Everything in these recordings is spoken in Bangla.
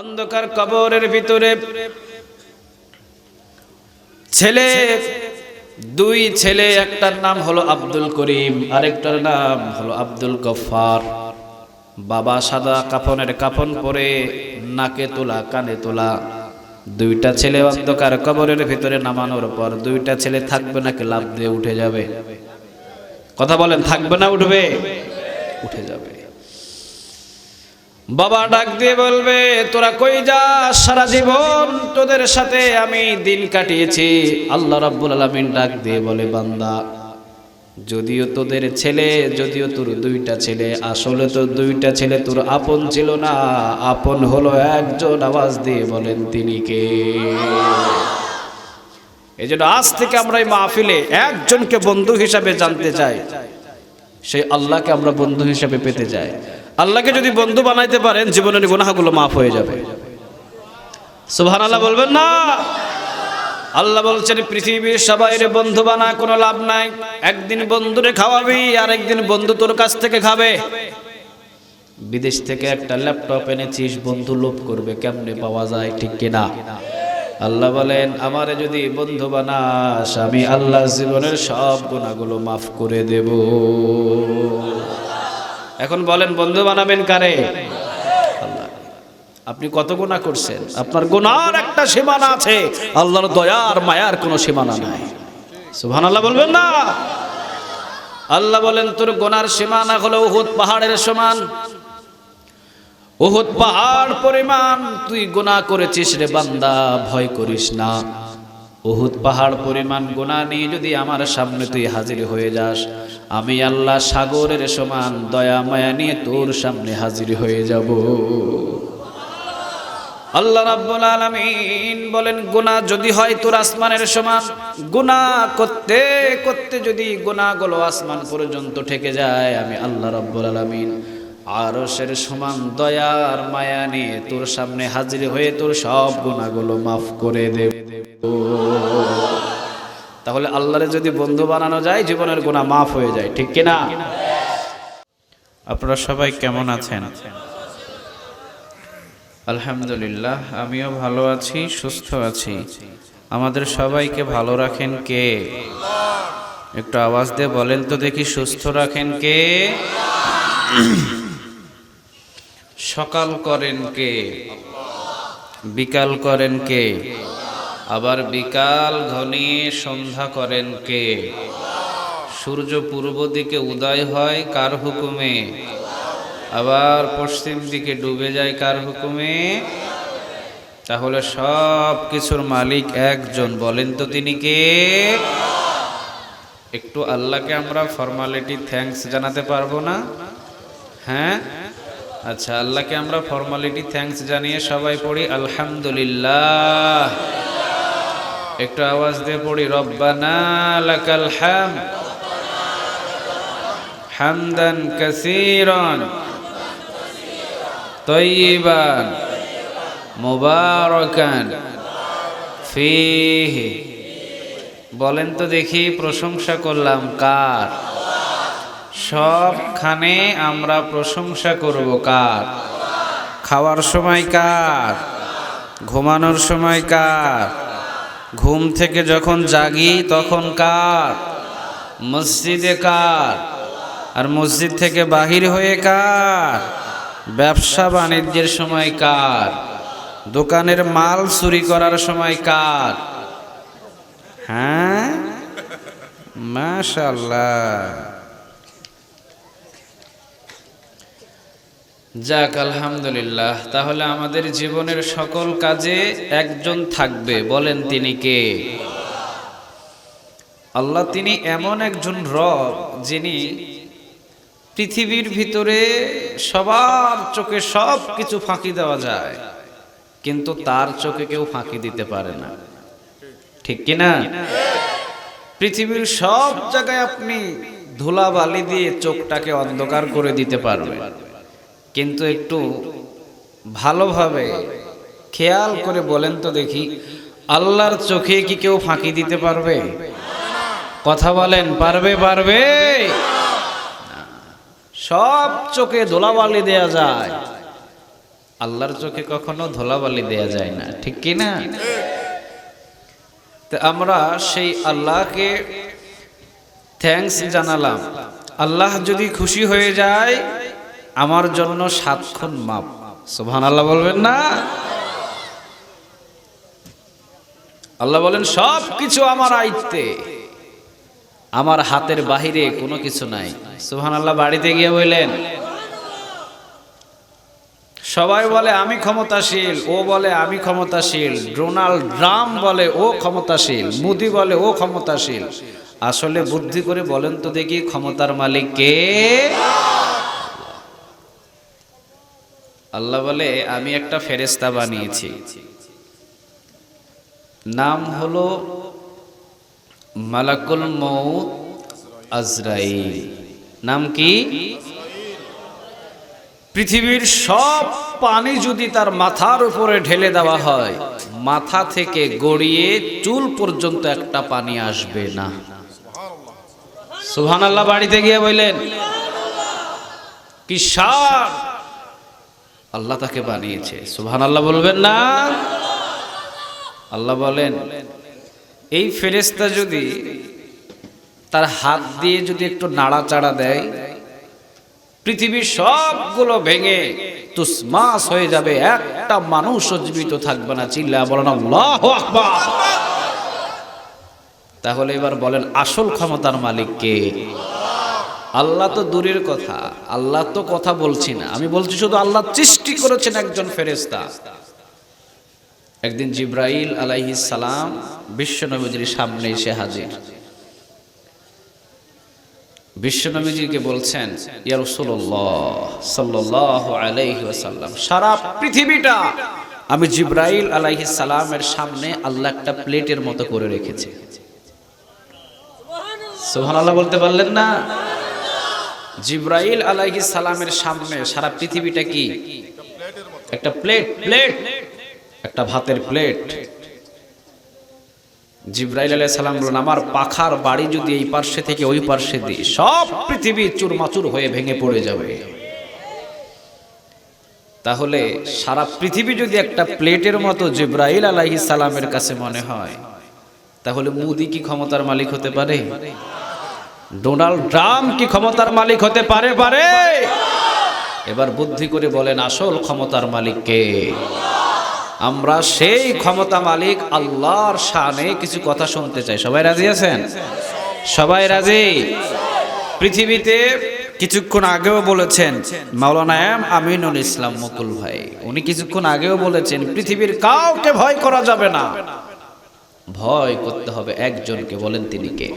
অন্ধকার কবরের ভিতরে ছেলে, দুই ছেলে, একটার নাম হলো আব্দুল করিম, আরেকটার নাম হলো আব্দুল গফফার। বাবা সাদা কাফনের কাফন পরে, নাকে তোলা, কানে তোলা। দুইটা ছেলে অন্ধকার কবরের ভিতরে নামানোর পর দুইটা ছেলে থাকবে নাকি লাফ দিয়ে উঠে যাবে? কথা বলেন, থাকবে না উঠবে? উঠে যাবে। বাবা ডাক দিয়ে বলবে, তোরা কই যাস? সারা জীবন তোদের সাথে আমি দিন কাটিয়েছি। আল্লাহ রাব্বুল আলামিন ডাক দিয়ে বলে, বান্দা, যদিও তোদের ছেলে, যদিও তোর দুইটা ছেলে, আসলে তো দুইটা ছেলে তোর আপন ছিল না, আপন হলো একজন। আওয়াজ দিয়ে বলেন তিনি কে? এই জন্য আজ থেকে আমরা এই মাহফিলে একজনকে বন্ধু হিসাবে জানতে চাই, সেই আল্লাহকে আমরা বন্ধু হিসাবে পেতে চাই। আল্লাহকে যদি বন্ধু বানাইতে পারেন, জীবনের গুনাহগুলো মাফ হয়ে যাবে। সুবহানাল্লাহ বলবেন না? আল্লাহ বলছেন, পৃথিবীর সবাইর বন্ধু বানা, কোনো লাভ নাই। একদিন বন্ধুরে খাওয়াবি, আর একদিন বন্ধু তোর কাছ থেকে খাবে। বিদেশ থেকে একটা ল্যাপটপ এনেছিস, বন্ধু লোভ করবে, কেমনে পাওয়া যায়, ঠিক কিনা? আল্লাহ বলেন, আমারে যদি বন্ধু বানাস, আমি আল্লাহ জীবনের সব গুনাহগুলো মাফ করে দেব। এখন বলেন, বন্ধু বানাবেন কারে? আল্লাহ। আপনি কত গুনাহ করছেন? আপনার গুনার একটা সীমানা আছে, আল্লাহর দয়ার মায়ার কোনো সীমানা নাই। সুবহানাল্লাহ বলবেন না? আল্লাহ বলেন, তোর গুনার সীমানা হলো উহুদ পাহাড়ের সমান। উহুদ পাহাড় পরিমাণ তুই গুনাহ করেছিস রে বান্দা, ভয় করিস না। উহুদ পাহাড় পরিমাণ গুনাহ নিয়ে যদি আমার সামনে তুই হাজির হয়ে যাস, আমি আল্লাহ সাগরের সমান দয়া মায়া নিয়ে তোর সামনে হাজির হয়ে যাব। আল্লাহ রাব্বুল আলামিন বলেন, গুনাহ যদি হয় তোর আসমানের সমান, গুনাহ করতে করতে যদি গুনাহগুলো আসমান পর্যন্ত ঠেকে যায়, আমি আল্লাহ রাব্বুল আলামিন আরশের সমান দয়ার মায়া নিয়ে তোর সামনে হাজির হয়ে তোর সব গুনাহগুলো মাফ করে দেব। তাহলে আল্লাহরে যদি বন্ধু বানানো যায়, জীবনের গুনাহ মাফ হয়ে যায়, ঠিক কিনা? আপনারা সবাই কেমন আছেন? আলহামদুলিল্লাহ, আমিও ভালো আছি, সুস্থ আছি। আমাদের সবাইকে ভালো রাখেন কে? একটু আওয়াজ দিয়ে বলেন তো দেখি, সুস্থ রাখেন কে? সকাল করেন কে? বিকাল করেন কে? আবার বিকাল ঘনিয়ে সন্ধ্যা করেন কে? সূর্য পূর্ব দিকে উদয় হয় কার হুকুমে? আবার পশ্চিম দিকে ডুবে যায় কার হুকুমে? তাহলে সব কিছুর মালিক একজন, বলেন তো তিনি কে? একটু আল্লাহকে আমরা ফর্মালিটি থ্যাঙ্কস জানাতে পারবো না? হ্যাঁ, আচ্ছা, আল্লাহকে আমরা ফর্মালিটি থ্যাঙ্কস জানিয়ে সবাই পড়ি আলহামদুলিল্লাহ। একটু আওয়াজ দিয়ে পড়ি, রব্বানা লাকাল হামদ হামদান কাসীরান তাইয়িবান মুবারাকান ফীহি। বলেন তো দেখি, প্রশংসা করলাম কার? সবখানে আমরা প্রশংসা করব কার? খাওয়ার সময় কার? ঘুমানোর সময় কার? ঘুম থেকে যখন জাগি তখন কার? মসজিদে কার? আর মসজিদ থেকে বাহির হয়ে কার? ব্যবসা বাণিজ্যের সময় কার? দোকানের মাল চুরি করার সময় কার? হ্যাঁ, মাশাআল্লাহ। যাক, আলহামদুলিল্লাহ। তাহলে আমাদের জীবনের সকল কাজে একজন থাকবে, বলেন তিনি কে? আল্লাহ। তিনি এমন একজন রব, যিনি পৃথিবীর ভিতরে সবার চোখে সব কিছু ফাঁকি দেওয়া যায়, কিন্তু তার চোখে কেউ ফাঁকি দিতে পারে না, ঠিক কিনা? পৃথিবীর সব জায়গায় আপনি ধুলাবালি দিয়ে চোখটাকে অন্ধকার করে দিতে পারবেন, কিন্তু একটু ভালোভাবে খেয়াল করে বলেন তো দেখি, আল্লাহর চোখে কি কেউ ফাঁকি দিতে পারবে? কথা বলেন, পারবে? পারবে? সব চোখে ধুলাবালি দেয়া যায়, আল্লাহর চোখে কখনো ধুলাবালি দেয়া যায় না, ঠিক কি না? তো আমরা সেই আল্লাহকে থ্যাঙ্কস জানালাম। আল্লাহ যদি খুশি হয়ে যায় আমার জন্য 7 খুন মাপ। সুবহানাল্লাহ বলবেন না? আল্লাহ বলেন সব কিছু আমার আয়ত্তে, আমার হাতের বাহিরে কোনো কিছু নাই। সুবহানাল্লাহ বাড়িতে গিয়ে বললেন, সবাই বলে আমি ক্ষমতাশীল, ও বলে আমি ক্ষমতাশীল, ডোনাল্ড ট্রাম্প বলে ও ক্ষমতাশীল, মোদি বলে ও ক্ষমতাশীল। আসলে বুদ্ধি করে বলেন তো দেখি ক্ষমতার মালিক কে? আল্লাহ বলে আমি একটা ফেরেশতা বানিয়েছি, নাম হলো মালাকুল মউত আজরাইল। নাম কি? পৃথিবীর সব পানি যদি তার মাথার উপরে ঢেলে দেওয়া হয়, মাথা থেকে গড়িয়ে চুল পর্যন্ত একটা পানি আসবে না। সুবহানাল্লাহ বাড়িতে গিয়ে বললেন, কি শান আল্লাহ তাকে বানিয়েছে। সুবহানাল্লাহ বলবেন না? আল্লাহ বলেন এই ফেরেশতা যদি তার হাত দিয়ে যদি একটু নাড়াচাড়া দেয়, পৃথিবীর সবগুলো ভেঙে তুসমাস হয়ে যাবে, একটা মানুষও জীবিত থাকবে না। চিল্লায়া বলেন আল্লাহু আকবার। তাহলে এবার বলেন আসল ক্ষমতার মালিক কে? আল্লাহ তো দূরের কথা, আল্লাহ তো কথা বলছি না, আমি বলছি শুধু আল্লাহ সৃষ্টি করেছেন একজন ফেরেশতা। একদিন জিবরাইল আলাইহিস সালাম বিশ্বনবীর সামনে এসে হাজির। বিশ্বনবীজিকে বলছেন, ইয়া রাসূলুল্লাহ সাল্লাল্লাহু আলাইহি ওয়াসাল্লাম, সারা পৃথিবীটা আমি জিবরাইল আলাইহিস সালামের সামনে আল্লাহ একটা প্লেটের মতো করে রেখেছে। সুবহানাল্লাহ বলতে পারলেন না? জিবরাইল আলাইহিস সালামের সামনে সারা পৃথিবীটা কি? একটা প্লেট, একটা ভাতের প্লেট। জিবরাইল আলাইহিস সালাম বলেন আমার পাখার বাড়ি যদি এই পার্শ্বে থেকে ওই পার্শ্বে দিই, সব পৃথিবী চুরমাচুর হয়ে ভেঙে পড়ে যাবে। তাহলে সারা পৃথিবী যদি একটা প্লেটের মতো জিবরাইল আলাইহিস সালামের কাছে মনে হয়, তাহলে মোদি কি ক্ষমতার মালিক হতে পারে? ডোনাল্ড ট্রাম্প কি ক্ষমতার মালিক হতে পারে? এবার বুদ্ধি করে বলেন আসল ক্ষমতার মালিক কে? আমরা সেই ক্ষমতা মালিক আল্লাহর শানে কিছু কথা শুনতে চাই। সবাই রাজি আছেন? সবাই রাজি? পৃথিবীতে কিছুক্ষণ আগেও বলেছেন মাওলানা এম আমিনুল ইসলাম মুকুল ভাই, উনি কিছুক্ষণ আগেও বলেছেন পৃথিবীর কাউকে ভয় করা যাবে না, ভয় করতে হবে একজনকে। বলেন তিনি কে?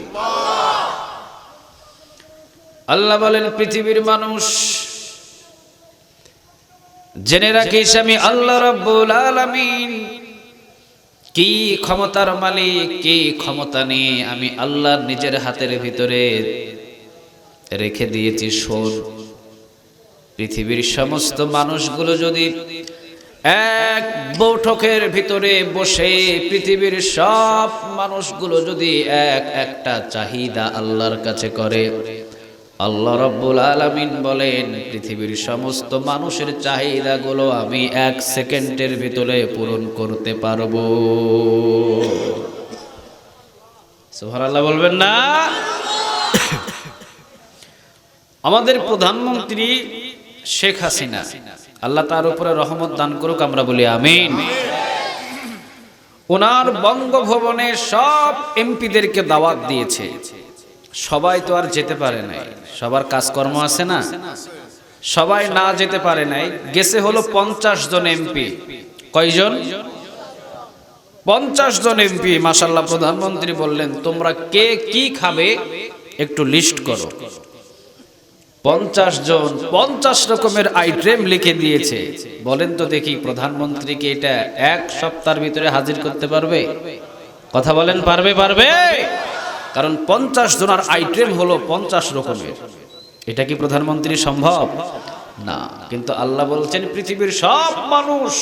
আল্লাহ বলেন পৃথিবীর মানুষ জেনে রাখিস আমি আল্লাহ রাব্বুল আলামিন কি ক্ষমতার মালিক, কি ক্ষমতা নিয়ে আমি আল্লাহ নিজের হাতের ভিতরে রেখে দিয়েছি। শোন, পৃথিবীর সমস্ত মানুষগুলো যদি এক বৈঠকের ভিতরে বসে, পৃথিবীর সব মানুষগুলো যদি একটা চাহিদা আল্লাহর কাছে করে, আল্লাহ রাব্বুল আলামিন বলেন পৃথিবীর সমস্ত মানুষের চাহিদাগুলো আমি 1 সেকেন্ডের ভিতরে পূরণ করতে পারবো। সুবহানাল্লাহ বলবেন না? আমাদের প্রধানমন্ত্রী শেখ হাসিনা, আল্লাহ তার উপরে রহমত দান করুক, আমরা বলি আমিন। ওনার বঙ্গভবনে সব এমপিদেরকে দাওয়াত দিয়েছে। সবাই তো আর যেতে পারে নাই, সবার কাজকর্ম আছে না, সবাই না যেতে পারে নাই। গেছে হলো 50 জন এমপি। কয়জন? 50 জন এমপি। মাশাআল্লাহ প্রধানমন্ত্রী বললেন তোমরা কে কি খাবে একটু লিস্ট করো। 50 জন 50 রকমের আইটেম লিখে দিয়েছে। বলেন তো দেখি প্রধানমন্ত্রীকে এটা 1 সপ্তাহের ভিতরে হাজির করতে পারবে? কথা বলেন, পারবে? কারণ 50 জনের আইটেম হলো 50 রকমের। এটা কি প্রধানমন্ত্রী সম্ভব? না। কিন্তু আল্লাহ বলছেন পৃথিবীর সব মানুষ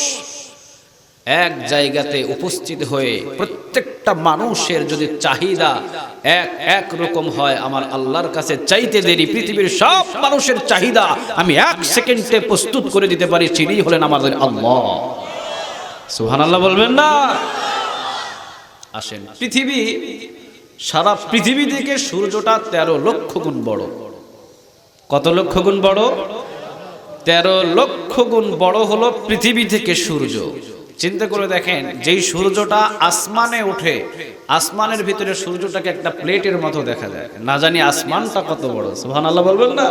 এক জায়গাতে উপস্থিত হয়ে প্রত্যেকটা মানুষের যদি চাহিদা এক রকম হয়, আমার আল্লাহর কাছে চাইতে দেরি পৃথিবীর সব মানুষের চাহিদা আমি 1 সেকেন্ডে প্রস্তুত করে দিতে পারি, তিনি হলেন আমাদের আল্লাহ। সুবহানাল্লাহ বলবেন না? আসেন, পৃথিবী, সারা পৃথিবী থেকে সূর্যটা 13 লক্ষ গুণ বড়। কত লক্ষ গুণ বড়? 13 লক্ষ গুণ বড় হলো পৃথিবী থেকে সূর্য। চিন্তা করে দেখেন, যেই সূর্যটা আসমানে ওঠে, আসমানের ভিতরে সূর্যটাকে একটা প্লেটের মতো দেখা যায়, না জানি আসমানটা কত বড়। সুবহানাল্লাহ বলবেন না?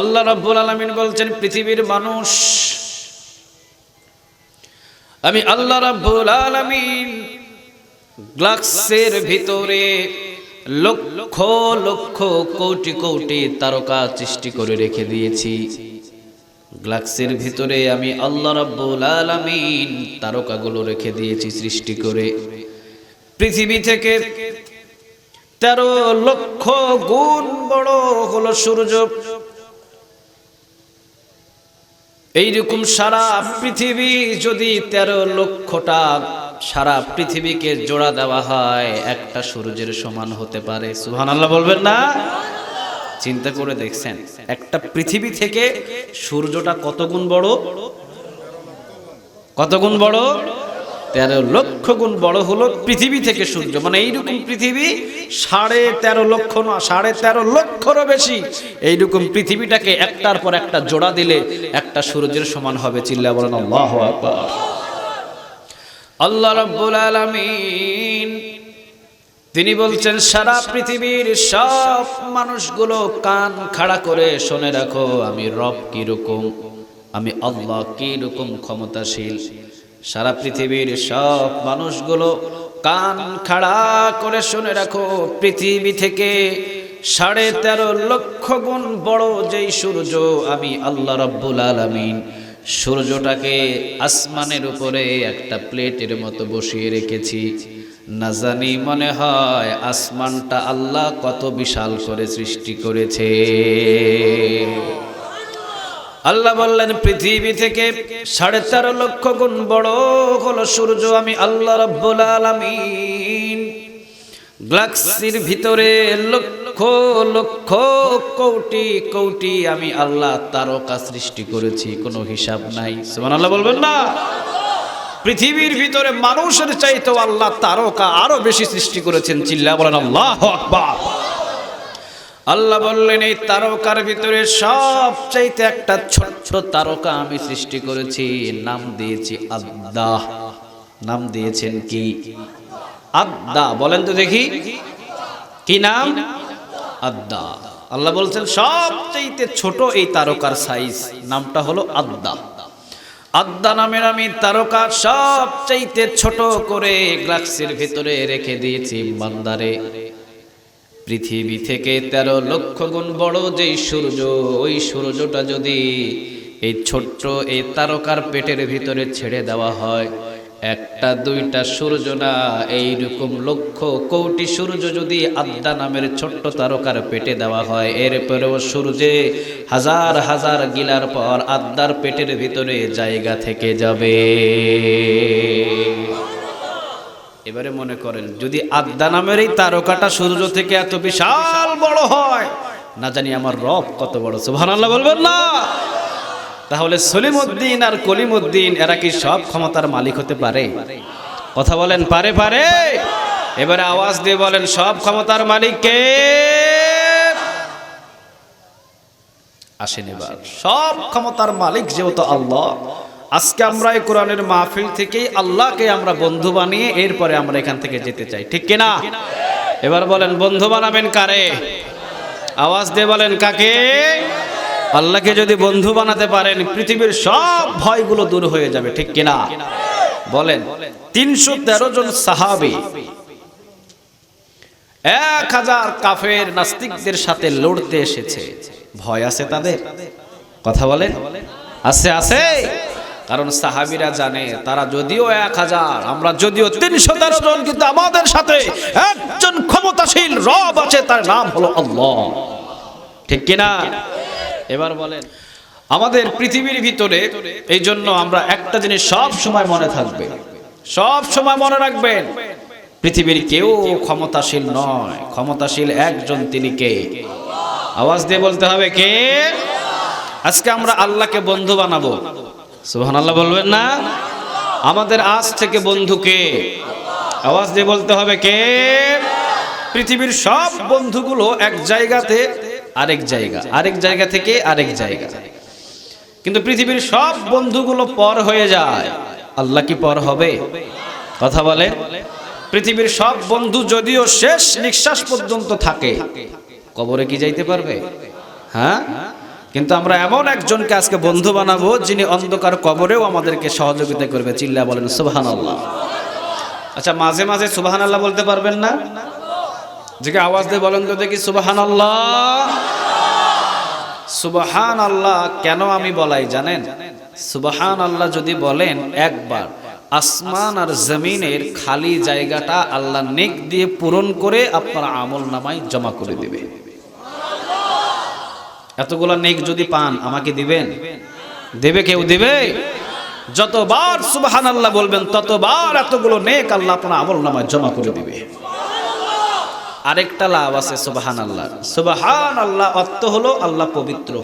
আল্লাহ রাব্বুল আলামিন বলছেন, পৃথিবীর মানুষ, আমি আল্লাহ রাব্বুল আলামিন গ্লাক্সের ভিতরে লক্ষ লক্ষ কোটি কোটি তারকা সৃষ্টি করে রেখে দিয়েছি। গ্লাক্সের ভিতরে আমি আল্লাহ রাব্বুল আলামিন তারকাগুলো রেখে দিয়েছি সৃষ্টি করে। পৃথিবী থেকে 13 লক্ষ গুণ বড় হলো সূর্য। এইরকম সারা পৃথিবী যদি 13 লক্ষটা সারা পৃথিবীকে জোড়া দেওয়া হয়, একটা সূর্যের সমান হতে পারে। সুবহানাল্লাহ বলবেন না? চিন্তা করে দেখছেন, একটা পৃথিবী থেকে সূর্যটা কত গুণ বড়? কত গুণ বড়? 13 লক্ষ গুণ বড় হলো পৃথিবী থেকে সূর্য। মানে এইরকম পৃথিবী 13.5 লক্ষ না, 13.5 লক্ষরও বেশি। এইরকম পৃথিবীটাকে একটার পর একটা জোড়া দিলে একটা সূর্যের সমান হবে। চিল্লায়া বলেন আল্লাহু আকবার। আল্লাহ রাব্বুল আলামিন তিনি বলছেন, সারা পৃথিবীর সব মানুষগুলো কান খাড়া করে শুনে রাখো, আমি রব কি রকম, আমি আল্লাহ কি রকম ক্ষমতাশীল। সারা পৃথিবীর সব মানুষগুলো কান খাড়া করে শুনে রাখো, পৃথিবী থেকে 13.5 লক্ষ গুণ বড় যেই সূর্য, আমি আল্লাহ রাব্বুল আলামিন সূর্যটাকে আসমানের উপরে একটা প্লেটের মতো বসিয়ে রেখেছি। না জানি মনে হয় আসমানটা আল্লাহ কত বিশাল করে সৃষ্টি করেছে। আল্লাহ বললেন, পৃথিবী থেকে 13.5 লক্ষ গুণ বড় হলো সূর্য, আমি আল্লাহ রাব্বুল আলামিন গ্যালাক্সির ভিতরে লক্ষ লক্ষ কোটি কোটি আমি আল্লাহ তারকা সৃষ্টি করেছি, কোনো হিসাব নাই। সুবহানাল্লাহ বলবেন না? পৃথিবীর ভিতরে মানুষের চাইতেও আল্লাহ তারকা আরো বেশি সৃষ্টি করেছেন। চিল্লায়া বলেন আল্লাহু আকবার। আল্লাহ বললেন, এই তারকার ভিতরে সবচাইতে একটা ছোট্ট তারকা আমি সৃষ্টি করেছি, নাম দিয়েছি আদ্দা। নাম দিয়েছেন কি? আদ্দা। বলেন তো দেখি, কি নাম? আদ্দা। আল্লাহ বলছেন, সবচাইতে ছোট এই তারকার সাইজ, নামটা হলো আদ্দা। আদ্দা নামের আমি তারকা সবচাইতে ছোট করে গ্যালাক্সির ভিতরে রেখে দিয়েছি বান্দারে। পৃথিবী থেকে 13 লক্ষ গুণ বড় যেই সূর্য, ওই সূর্যটা যদি এই ছোট্ট এই তারকার পেটের ভিতরে ছেড়ে দেওয়া হয়, একটা দুইটা সূর্য না, এইরকম লক্ষ কোটি সূর্য যদি আদ্দা নামের ছোট্ট তারকার পেটে দেওয়া হয়, এরপরেও সূর্যে হাজার হাজার গিলার পর আদ্দার পেটের ভিতরে জায়গা থেকে যাবে। এবারে মনে করেন, যদি আদ্দা নামের এই তারকাটা সূর্য থেকে এত বিশাল বড় হয়, না জানি আমার রব কত বড়। সুবহানাল্লাহ বলবেন না? তাহলে সলিমউদ্দিন আর কলিমউদ্দিন এরা কি সব ক্ষমতার মালিক হতে পারে? কথা বলেন, পারে? পারে? এবারে আওয়াজ দিয়ে বলেন, সব ক্ষমতার মালিক কে? আসেন এবার, সব ক্ষমতার মালিক যেহেতু আল্লাহ, আজকে আমরা এই কোরআনের মাহফিল থেকেই আল্লাহকে আমরা বন্ধু বানিয়ে এরপরে আমরা এখান থেকে যেতে চাই, ঠিক কিনা? এবার বলেন, বন্ধু বানাবেন কারে? আওয়াজ দিয়ে বলেন, কাকে? আল্লাহকে যদি বন্ধু বানাতে পারেন, পৃথিবীর সব ভয়গুলো দূর হয়ে যাবে, ঠিক কিনা? বলেন, 313 জন সাহাবী 1000 কাফের নাস্তিকদের সাথে লড়তে এসেছে, ভয় আছে তাদের? কথা বলেন, আছে? আছে। কারণ সাহাবীরা জানে, তারা যদিও 1000, আমরা যদিও 313 জন, কিন্তু আমাদের সাথে একজন ক্ষমতাশীল রব আছে, তার নাম হলো আল্লাহ, ঠিক কিনা? এবার বলেন, আমাদের পৃথিবীর ভিতরে। এই জন্য আমরা একটা জিনিস সব সময় মনে থাকবে, সব সময় মনে রাখবেন, পৃথিবীর কেউ ক্ষমতাশীল নয়, ক্ষমতাশীল একজন, তিনি কে? আওয়াজ দিয়ে বলতে হবে, কে? আজকে আমরা আল্লাহকে বন্ধু বানাবো, সুবহানাল্লাহ বলবেন না? আমাদের আজ থেকে বন্ধু কে? আওয়াজ দিয়ে বলতে হবে, কে? পৃথিবীর সব বন্ধুগুলো এক জায়গাতে আরেক জায়গা, আরেক জায়গা থেকে আরেক জায়গা, কিন্তু পৃথিবীর সব বন্ধুগুলো পর হয়ে যায়, আল্লাহ কি পর হবে? কথা বলে। পৃথিবীর সব বন্ধু যদিও শেষ নিঃশ্বাস পর্যন্ত থাকে, কবরে কি যাইতে পারবে? হ্যাঁ, কিন্তু আমরা এমন একজনকে আজকে বন্ধু বানাবো যিনি অন্ধকার কবরেও আমাদেরকে সহযোগিতা করবে। চিল্লা বলেন সুবহানাল্লাহ। আচ্ছা, মাঝে মাঝে সুবহানাল্লাহ বলতে পারবেন না? যে আওয়াজ দিয়ে বলেন তো দেখি সুবহানাল্লাহ। সুবহানাল্লাহ কেন আমি বলাই জানেন? সুবহানাল্লাহ যদি বলেন একবার, আসমান আর জমিনের খালি জায়গাটা আল্লাহ নেক দিয়ে পূরণ করে আপনার আমল নামায় জমা করে দিবে। এতগুলা নেক যদি পান আমাকে দিবেন? দেবে কেউ? দেবে? যতবার সুবহানাল্লাহ বলবেন ততবার এতগুলো নেক আল্লাহ আপনার আমল নামায় জমা করে দিবে। আরেকটা লাভ আছে সুবহানাল্লাহ। সুবহানাল্লাহ অর্থ হলো আল্লাহ পবিত্র।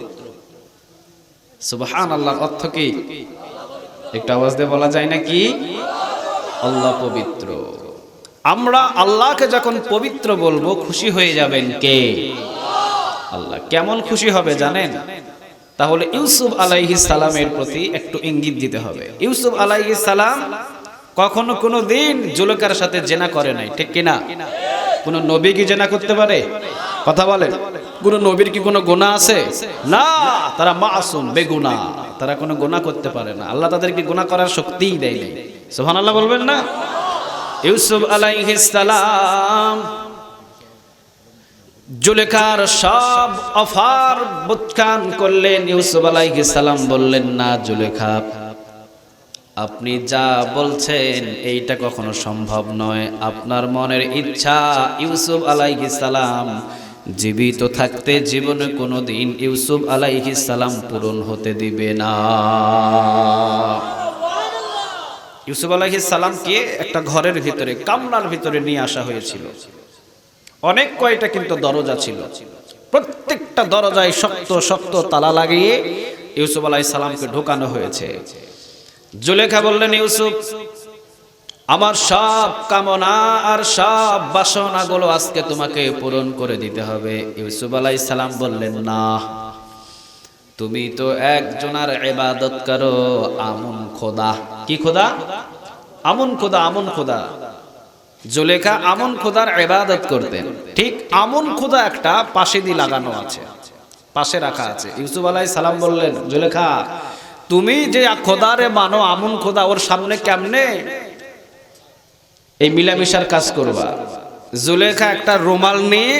সুবহানাল্লাহর অর্থ কি? একটা আওয়াজ দিয়ে বলা যায় নাকি? আল্লাহ পবিত্র। আমরা আল্লাহকে যখন পবিত্র বলবো খুশি হয়ে যাবেন কে? আল্লাহ। কেমন খুশি হবে জানেন? তাহলে ইউসুফ আলাইহিস সালামের প্রতি একটু ইঙ্গিত দিতে হবে। ইউসুফ আলাইহিস সালাম কখনো কোনো দিন জুলেখার সাথে জেনা করে নাই, ঠিক কিনা? কোন নবী কি জেনা করতে পারে? কথা বলেন। কোন নবীর কি কোনো গুনাহ আছে? না, তারা মাসুম, বেগুনাহ, তারা কোনো গুনাহ করতে পারে না। আল্লাহ তাদেরকে গুনাহ করার শক্তিই দেয় নাই। সুবহানাল্লাহ বলবেন না? ইউসুফ আলাইহিস সালাম জুলেখার সব অফার বুৎখান করলেন। ইউসুফ আলাইহিস সালাম বললেন, না জুলেখা, আপনি যা বলছেন এইটা কখনো সম্ভব নয়। আপনার মনের ইচ্ছা ইউসুফ আলাইহিস সালাম জীবিত থাকতে জীবনে কোনোদিন ইউসুফ আলাইহিস সালাম পূরণ হতে দিবে না। ইউসুফ আলাইহিস সালামকে একটা ঘরের ভিতরে, কামরার ভিতরে নিয়ে আসা হয়েছিল। অনেক কয়টা কিন্তু দরজা ছিল, প্রত্যেকটা দরজায় শক্ত শক্ত তালা লাগিয়ে ইউসুফ আলাইহিস সালামকে ঢোকানো হয়েছে। জুলেখা বললেন, ইউসুফ, আমার সব কামনা আর সব বাসনাগুলো আজকে তোমাকে পূরণ করে দিতে হবে। ইউসুফ আলাইহিস সালাম বললেন, না, তুমি তো একজনের ইবাদত করো, আমন খোদা। কি খোদা? আমন খোদা। আমন খোদা। জুলেখা আমন খোদার ইবাদত করতেন। ঠিক আমন খোদা একটা পাশে দিয়ে লাগানো আছে, পাশে রাখা আছে। ইউসুফ আলাইহিস সালাম বললেন, জুলেখা, তুমি যে খোদারে মানো, আমন খোদা, ওর সামনে কেমনে এই মিলামিশার কাজ করবা? জুলেখা একটা রুমাল নিয়ে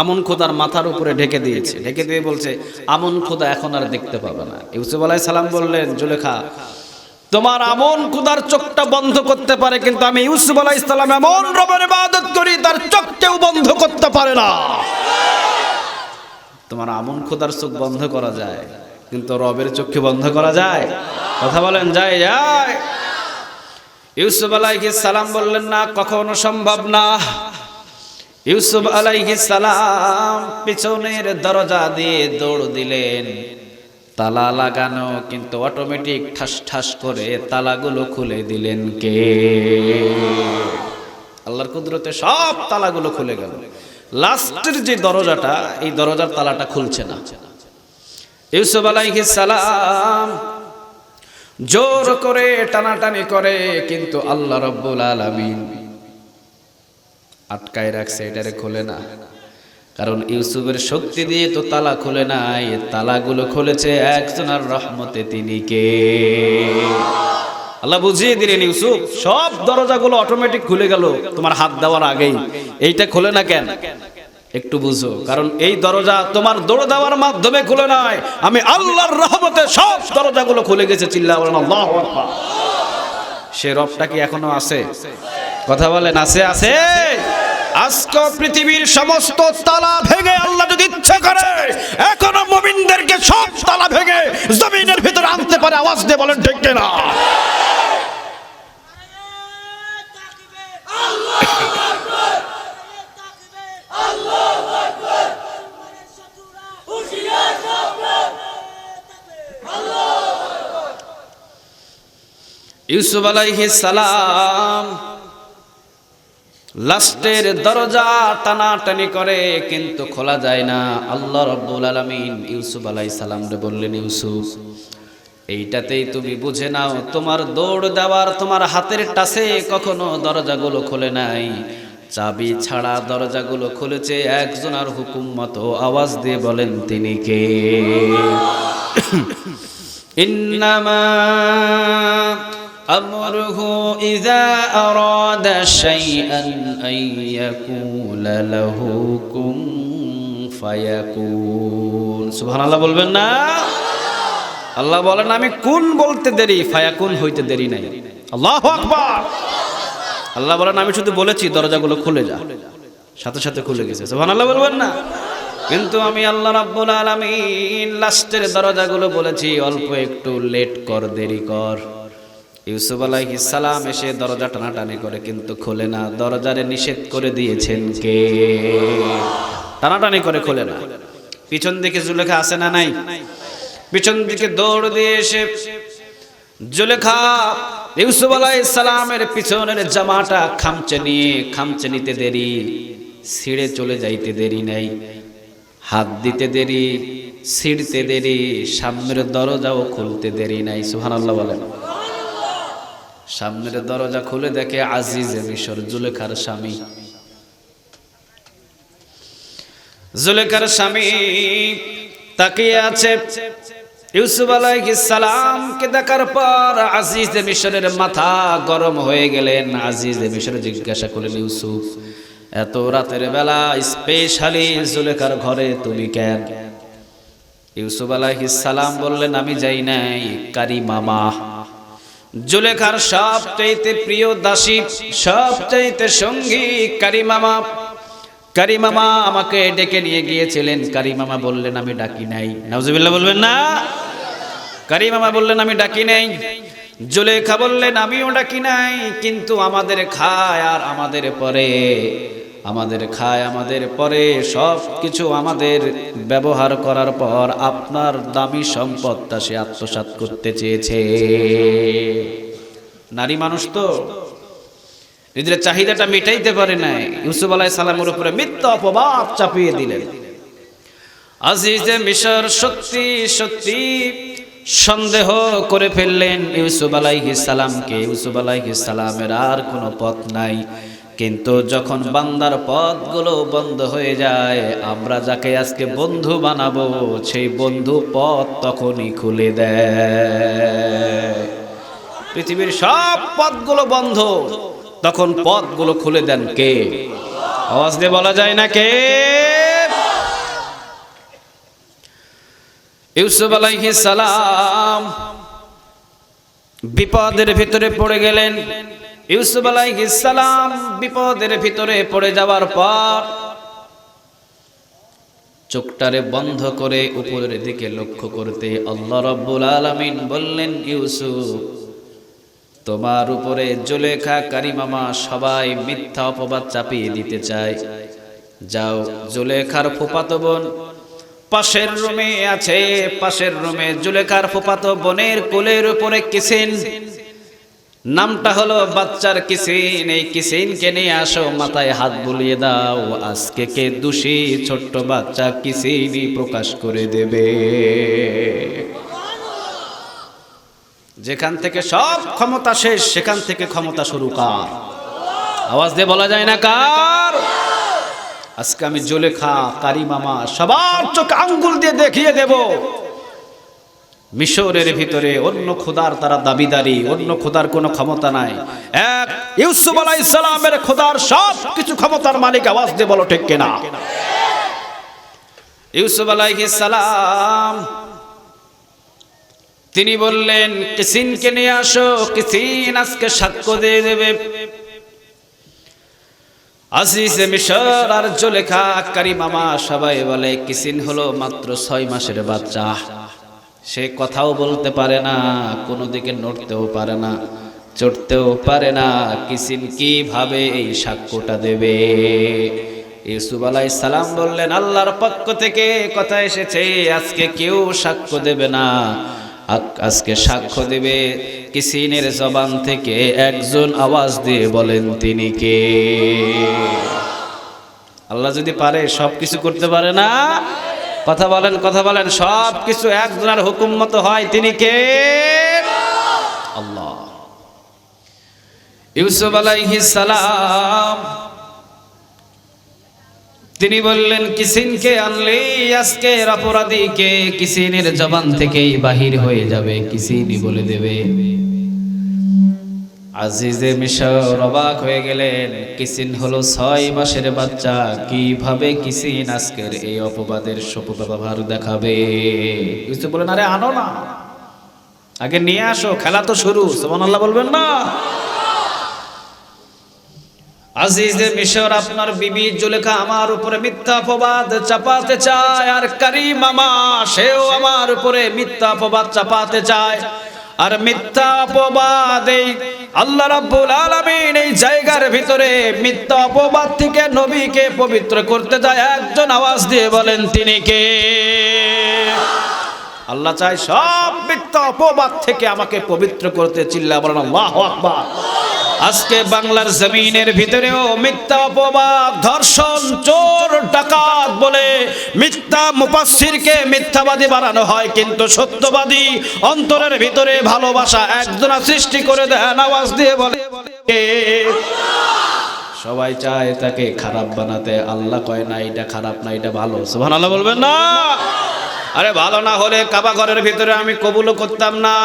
আমন খোদার মাথার উপরে ঢেকে দিয়েছে, ঢেকে দিয়ে বলছে, আমন খোদা এখন আর দেখতে পাবে না। ইউসুফ আলাইহিস সালাম বললেন, জুলেখা, তোমার আমন খোদার চোখটা বন্ধ করতে পারে, কিন্তু আমি ইউসুফ আলাইহিস সালাম এমন রবের ইবাদত করি তার চোখটাও বন্ধ করতে পারে না। তোমার আমন খোদার চোখ বন্ধ করা যায়, কিন্তু রবের চোখকে বন্ধ করা যায়? কথা বলেন, যায়? যায়। ইউসুফ আলাইহিস সালাম বললেন, না, কখনো সম্ভব না। ইউসুফ আলাইহিস সালাম পিছনের দরজা দিয়ে দৌড় দিলেন। তালা লাগানো, কিন্তু অটোমেটিক ঠাস ঠাস করে তালাগুলো খুলে দিলেন কে? আল্লাহর কুদরতে সব তালাগুলো খুলে গেল। লাস্টের যে দরজাটা, এই দরজার তালাটা খুলছে না। ইউসুফ আলাইহিস সালাম জোর করে টানাটানি করে, কিন্তু আল্লাহ রাব্বুল আলামিন আটকায় রাখছে, এটারে খোলে না। কারণ ইউসুফের শক্তি দিয়ে তো তালা খুলে নাই, তালাগুলো খুলেছে একজনের রহমতে। তিনি কে? আল্লাহ বুঝিয়ে দিলেন, ইউসুফ, সব দরজাগুলো অটোমেটিক খুলে গেল তোমার হাত দেওয়ার আগেই, এইটা খুলে না কেন? একটু বুঝো, কারণ এই দরজা তোমার দৌড় দেওয়ার মাধ্যমে খুলে নাই, আমি আল্লাহর রহমতে সব দরজাগুলো খুলে গেছে। চিল্লা বলেন আল্লাহু আকবার। সে রবটা কি এখনো আছে? কথা বলেন, আছে? আছে, আজকে পৃথিবীর সমস্ত তালা ভেঙে আল্লাহ যদি ইচ্ছা করে এখনো মুমিনদেরকে সব তালা ভেঙে জমিনের ভিতরে আনতে পারে। আওয়াজ দিয়ে বলেন ঠিক কিনা? ইউসুফ আলাইহিস সালাম লাস্টের দরজা টানাটানি করে কিন্তু খোলা যায় না। আল্লাহ রাব্বুল আলামিন ইউসুফ আলাইহিস সালামকে বললেন, ইউসুফ এইটাতেই তুমি বুঝে নাও, তোমার দৌড় দেওয়ার তোমার হাতের টাসে কখনো দরজাগুলো খোলে নাই, চাবি ছাড়া দরজাগুলো খুলেছে একজনের হুকুম মতো। আওয়াজ দিয়ে বলেন তিনি কে? ইন্নামা আমরুহু ইযা আরাদা শাইআন আইয়াকুলা লাহু কুন ফায়াকুন। সুবহানাল্লাহ বলবেন না? আল্লাহ বলেন আমি কুন বলতে দেরি, ফায়াকুন হইতে দেরি নাই। আল্লাহু আকবার। আল্লাহ বলেন আমি শুধু বলেছি দরজাগুলো খুলে যা, সাথে সাথে খুলে গেছে। সুবহানাল্লাহ বলবেন না? কিন্তু আমি আল্লাহ রাব্বুল আলামিন লাস্টের দরজাগুলো বলেছি অল্প একটু লেট কর, দেরি কর। ইউসুফ আলাইহিস সালাম এসে দরজা টানাটানি করে কিন্তু খোলে না। দরজারে নিষেধ করে দিয়েছেন কে? টানাটানি করে খোলে না। পিছন দিকে জুলেখা আছে না নাই? পিছন দিকে দৌড় দিয়ে এসে জুলেখা ইউসুফ আলাইহিস সালামের পিছনের জামাটা খামচে নিতে দেরি, ছিঁড়ে চলে যাইতে দেরি নাই, হাত দিতে দেরি, ছিঁড়তে দেরি, সামনের দরজাও খুলতে দেরি নাই। সুবহানাল্লাহ বলেন। সামনের দরজা খুলে দেখে আজিজে মিশর জুলেখার স্বামী। জুলেখার স্বামী তাকিয়ে আছে। ইউসুফ আলাইহিস সালামকে দেখার পর আজিজে মিশরের মাথা গরম হয়ে গেলেন। আজিজে মিশর জিজ্ঞাসা করলেন, ইউসুফ এত রাতের বেলা স্পেশালি জুলেখার ঘরে তুমি কেন? ইউসুফ আলাইহিস সালাম বললেন, আমি যাই নাই, কারিমামা জুলেখার সবচাইতে প্রিয় দাসী, সবচাইতে সঙ্গী কারিমামা আমাকে ডেকে নিয়ে গিয়েছিলেন। কারিমামা বললেন আমি ডাকি নাই। নাউজুবিল্লাহ বলবেন না? কারিমামা বললেন আমি ডাকি নাই। জুলেখা বললেন আমিও ডাকি নাই, কিন্তু আমাদের খায় আর আমাদের পরে সব কিছু আমাদের ব্যবহার করার পর আপনার দামি সম্পদটা সে আত্মসাৎ করতে চেয়েছে। নারী মানুষ তো নিজের চাহিদাটা মিটাইতে পারে নাই। ইউসুফ আলাইহিস সালামের উপরে মিথ্যা অপবাদ চাপিয়ে দিলেন। আজিজে মিশর সত্যি সত্যি সন্দেহ করে ফেললেন ইউসুফ আলাইহিস সালামকে। ইউসুফ আলাইহিস সালামের আর কোনো পথ নাই। কিন্তু যখন বান্দার পথগুলো বন্ধ হয়ে যায়, আমরা যাকে আজকে বন্ধু বানাবো সেই বন্ধু পথ তখনই খুলে দেয়। পৃথিবীর সব পথগুলো বন্ধ, তখন পথগুলো খুলে দেন কে? আওয়াজ দিয়ে বলা যায় না কে? ইউসুফ আলাইহিস সালাম বিপদের ভিতরে পড়ে গেলেন। ইউসুফ আলাইহিস সালাম বিপদের ভিতরে পড়ে যাওয়ার পর চোখটারে বন্ধ করে উপরের দিকে লক্ষ্য করতে আল্লাহ রাব্বুল আলামিন বললেন, ইউসুফ তোমার উপরে জুলেখা কারিমামা সবাই মিথ্যা অপবাদ চাপিয়ে দিতে চায়। যাও, জুলেখার ফুফাতো বোন পাশের রুমে আছে, পাশের রুমে জুলেখার ফুফাতো বোনের কোলের উপরে কিসিন, নামটা হলো বাচ্চার কিসিন। এই কিসিনকে নিয়ে আসো, মাথায় হাত বুলিয়ে দাও। আজকে কে দোষী? ছোট্ট বাচ্চা কিসিনই প্রকাশ করে দেবে। যেখান থেকে সব ক্ষমতা শেষ, সেখান থেকে ক্ষমতা শুরু কার? আওয়াজ দিয়ে বলা যায় না কার? আজকে আমি জুলেখা কারিমামা সবার চোখে আঙ্গুল দিয়ে দেখিয়ে দেব, মিশরের ভিতরে অন্য খোদার তারা দাবিদারি, অন্য খোদার কোনো ক্ষমতা নাই। এক ইউসুফ আলাইহিস সালামের খোদার সব কিছু ক্ষমতার মালিক। আওয়াজ দিয়ে বলো ঠিক কিনা? ইউসুফ আলাইহিস সালাম তিনি বললেন, কিসিনকে নিয়ে আসো, কিসিন আজকে সাক্ষ্য দিয়ে দেবে। আজিজে মিশর আর জুলেখা কারিমামা সবাই বলে কিসিন হলো মাত্র 6 মাসের বাচ্চা, সে কথাও বলতে পারে না, কোনো দিকে নড়তেও পারে না, চড়তেও পারে না, কিসিন কিভাবে এই সাক্ষ্যটা দেবে? ইউসুফ আলাইহিস সালাম বললেন আল্লাহর পক্ষ থেকে কথা এসেছে, আজকে কেউ সাক্ষ্য দেবে না, আজকে সাক্ষ্য দেবে কিসিনের জবান থেকে একজন, আওয়াজ দিয়ে বলেন তিনি কে? আল্লাহ যদি পারে সব কিছু করতে পারে না? কথা বলেন, কথা বলেন, সব কিছু একজনের হুকুম মতো হয়, তিনি কে? আল্লাহ। ইউসুফ আলাইহিস সালাম তিনি বললেন কিসিনকে আনলে আজকের অপরাধীকে কিসিনের জবান থেকেই বাহির হয়ে যাবে, কিসিনই বলে দেবে। আজিজে মিশর অবাক হয়ে গেলেন, কিসিন হলো 6 মাসের বাচ্চা, কিভাবে কিসিন আজকের এই অপবাদের সপব্যবহার দেখাবে? ইউসুফ বলেন আরে আনো না, আগে নিয়ে আসো, খেলা তো শুরু, সুবহানাল্লাহ বলবেন না? আজিজে মিশর আপনার বিবি জুলেখা আমার উপরে মিথ্যা অপবাদ চাপাতে চায়, আর কারিমামা সেও আমার উপরে মিথ্যা অপবাদ চাপাতে চায়, আর মিথ্যা অপবাদ এই আল্লাহ রাব্বুল আলামিন এই জায়গার ভিতরে মিথ্যা অপবাদ থেকে নবীকে পবিত্র করতে যায়, একজন আওয়াজ দিয়ে বলেন তিনি কে? আল্লাহ চায় সব মিথ্যা অপবাদ থেকে আমাকে পবিত্র করতে, চিল্লা বলেন আল্লাহু আকবার। আজকে বাংলার জমিনের ভিতরেও মিথ্যা অপবাদ, ধর্ষণ, চোর, ডাকাত বলে মিথ্যা মুফাসসিরকে মিথ্যাবাদী বানানো হয়, কিন্তু সত্যবাদী অন্তরের ভিতরে ভালোবাসা একজন সৃষ্টি করে দেন, আওয়াজ দিয়ে বলে কে? সবাই চায় তাকে খারাপ বানাতে, আল্লাহ কয় না এটা খারাপ না, এটা ভালো, সুবহানাল্লাহ বলবেন না? আরে ভালো না হলে কাবা ঘরের ভিতরে আমি কবুলও করতাম না,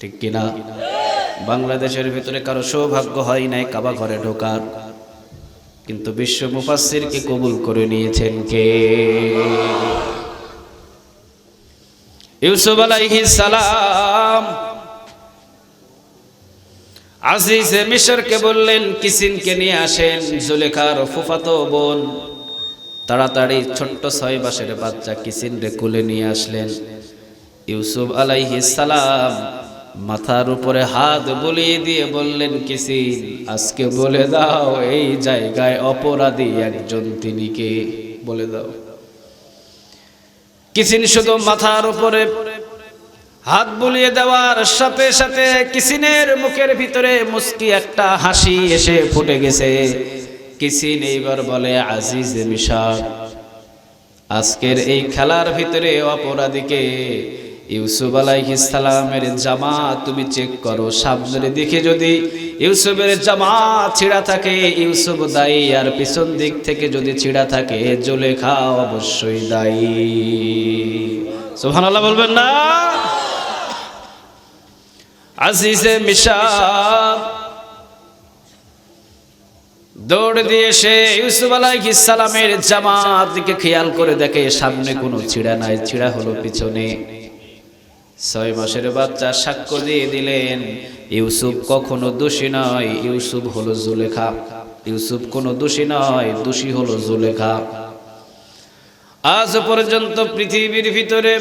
ঠিক কিনা? বাংলাদেশের ভিতরে কারো সৌভাগ্য হয় নাই কাবা ঘরে ঢোকার, কিন্তু বিশ্ব মুফাসসিরকে কবুল করে নিয়েছেন কে? ইউসুফ আলাইহিস সালাম আজিজে মিশরকে বললেন কিসিনকে নিয়ে আসেন, জুলেখার ফুফাতো বোন তাড়াতাড়ি ছোট্ট 6 মাসের বাচ্চা কিসিনরে কোলে নিয়ে আসলেন। ইউসুফ আলাইহিস সালাম মাথার উপরে হাত বুলিয়ে দিয়ে বললেন কিসিন আজকে বলে দাও এই জায়গায় অপরাধী একজন, তিনি কে? বলে দাও। কিসিন শুধু মাথার উপরে হাত বুলিয়ে দেওয়ার সাথে সাথে কিসিনের মুখের ভিতরে মুস্কি একটা হাসি এসে ফুটে গেছে। কিসিন এইবার বলে আজিজে মিশর, আজকের এই খেলার ভিতরে অপরাধীকে ইউসুফ আলাইহিস সালামের জামা তুমি চেক করো, সামনের দিকে যদি ইউসুফের জামা ছিঁড়া থাকে ইউসুফ দায়ী, আর পিছন দিক থেকে যদি ছিঁড়া থাকে জুলেখা অবশ্যই দায়ী। সুবহানাল্লাহ বলবেন না? আজিজে মিশর দৌড় দিয়ে সে ইউসুফ আলাইহিস সালামের জামার দিকে খেয়াল করে দেখে সামনে কোনো ছিঁড়া নাই, ছিঁড়া হলো পিছনে। 6 মাসের বাচ্চা সাক্ষ্য দিয়ে দিলেন ইউসুফ কখনো দোষী নয়, ইউসুফ হলো জুলেখা। ইউসুফ কোনো দোষী নয়, দোষী হলো জুলেখা। আজ পর্যন্ত পৃথিবীর ভিতরে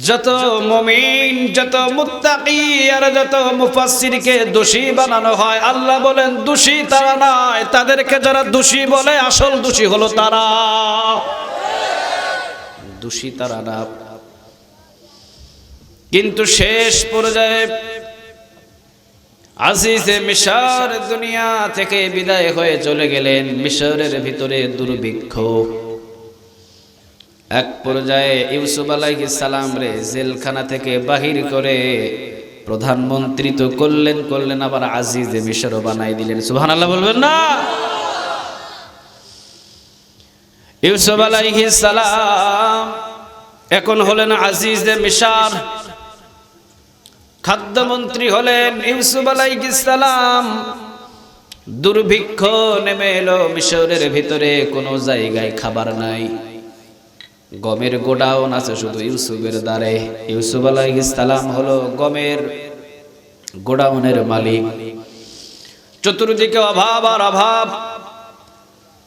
যত মুমিন, যত মুত্তাকি আর যত মুফাসসিরকে দোষী বানানো হয়, আল্লাহ বলেন দোষী তারা নয়, তাদেরকে যারা দোষী বলে আসল দোষী হলো তারা, দোষী তারা না। কিন্তু শেষ পর্যায়ে আজিজে মিশর দুনিয়া থেকে বিদায় হয়ে চলে গেলেন। মিশরের ভিতরে দুর্ভিক্ষ। এক পর্যায়ে ইউসুফ আলাইহিস সালাম রে জেলখানা থেকে বাহির করে প্রধানমন্ত্রী তো করলেন আবার আজিজে মিশর বানাই দিলেন। সুবহানাল্লাহ বলবেন না? ইউসুফ আলাইহিস সালাম এখন হলেন আজিজে মিশর, খাদ্যমন্ত্রী হলেন ইউসুফ আলাইহিস সালাম। দুর্ভিক্ষ নেমে এলো মিশরের ভিতরে, কোনো জায়গায় খাবার নাই। গমের গোডাউন আছে শুধু ইউসুফের দ্বারে। ইউসুফ আলাইহিস সালাম হলো গমের গোডাউনের মালিক। চতুর্দিকে অভাব আর অভাব।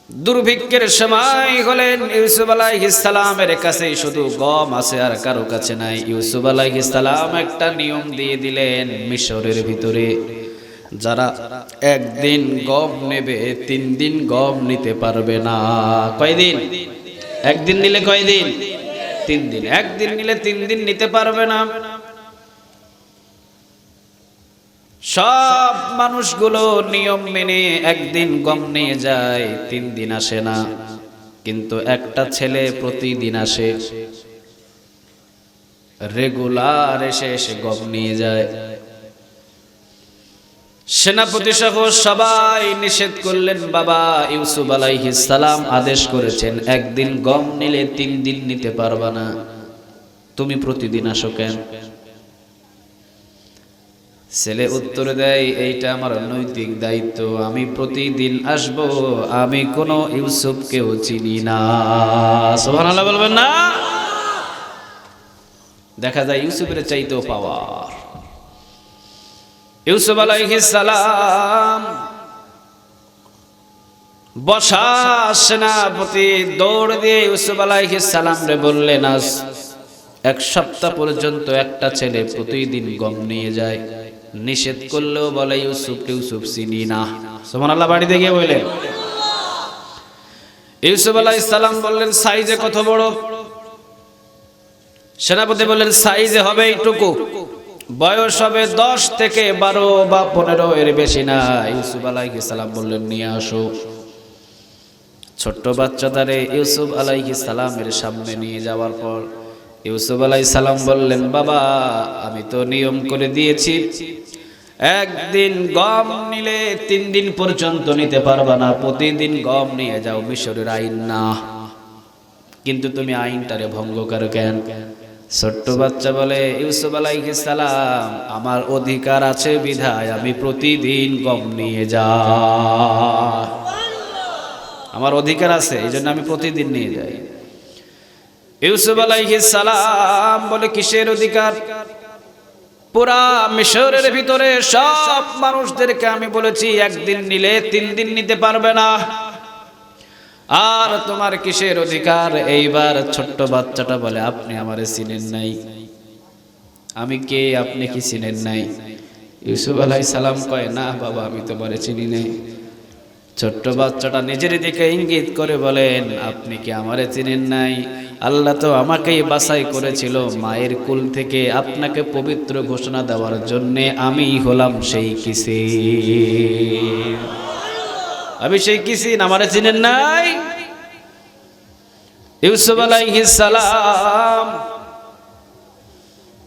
দুর্ভিক্ষের সময় হলেন ইউসুফ আলাইহিস সালামের কাছে শুধু গম আছে আর কারো কাছে নাই। ইউসুফ আলাইহিস সালাম একটা নিয়ম দিয়ে দিলেন, মিশরের ভিতরে যারা একদিন গম নেবে 3 দিন গম নিতে পারবে না। কয়দিন? একদিন নিলে কয়দিন? 3 দিন। একদিন নিলে 3 দিন নিতে পারবে না। সব মানুষগুলো নিয়ম মেনে একদিন গম নিয়ে যায়, 3 দিন আসে না। কিন্তু একটা ছেলে প্রতিদিন আসে, রেগুলার এসে এসে গম নিয়ে যায়। সেনাপতি সহ সবাই নিষেধ করলেন, বাবা ইউসুফ আলাইহিস সালাম আদেশ করেছেন একদিন গম নিলে 3 দিন নিতে পারবা না, তুমি প্রতিদিন আসো কেন? ছেলে উত্তর দেয়, এইটা আমার নৈতিক দায়িত্ব, আমি প্রতিদিন আসব, আমি কোনো ইউসুফকেও চিনি না। সুবহানাল্লাহ বলবেন না? দেখা যায় ইউসুফের চাইতেও পাওয়ার। ইউসুফ আলাইহিস সালাম বসা সেনাপতি দৌড় দিয়ে ইউসুফ আলাইহিস সালাম রে বললেন, আজ 1 সপ্তাহ পর্যন্ত একটা ছেলে প্রতিদিন গম নিয়ে যায়, নিষেধ করলেও বলে ইউসুফ চিনি না। সুবহানাল্লাহ বাড়িতে গিয়ে বললেন। ইউসুফ আলাইহিস সালাম বললেন, সাইজে কত বড়? সেনাপতি বললেন, সাইজে হবে এইটুকু, বয়স হবে 10 থেকে 12 বা 15 এর বেশি না। ইউসুফ আলাইহিস সালাম বললেন, নিয়ে আসো। ছোট্ট বাচ্চাটারে ইউসুফ আলাইহিস সালামের সামনে নিয়ে যাওয়ার পর ইউসুফ আলাইহিস সালাম বললেন, বাবা আমি তো নিয়ম করে দিয়েছি, একদিন গম নিলে 3 দিন পর্যন্ত নিতে পারবা না, প্রতিদিন গম নিয়ে যাও, মিশরের আইন না। কিন্তু তুমি আইনটারে ভঙ্গ করো কেন? ছোট্ট বাচ্চা বলে, ইউসুফ আলাইহিস সালাম আমার অধিকার আছে বিধায় আমি প্রতিদিন গম নিয়ে যাই, আমার অধিকার আছে এই জন্য আমি প্রতিদিন নিয়ে যাই। ইউসুফ আলাইহিস সালাম বলে, কিসের অধিকার? পুরা মিশরের ভিতরে সব মানুষদেরকে আমি বলেছি একদিন নিলে 3 দিন নিতে পারবে না, আর তোমার কিসের অধিকার? এইবার ছোট্ট বাচ্চাটা বলে, আপনি আমারে চিনেন নাই, আমি কে আপনি কি চিনেন নাই? ইউসুফ আলাইহিস সালাম কয়, না বাবা আমি তোমারে চিনি নাই। ছোট্ট বাচ্চাটা নিজের দিকে ইঙ্গিত করে বলেন, আপনি কি আমারে চিনেন নাই? আল্লাহ তো আমাকেই বাছাই করেছিল মায়ের কুল থেকে আপনাকে পবিত্র ঘোষণা দেওয়ার জন্য, আমি হলাম সেই কিসিন, আমি সেই কিসিন, আমারে চিনেন নাই? ইউসুফ আলাইহিস সালাম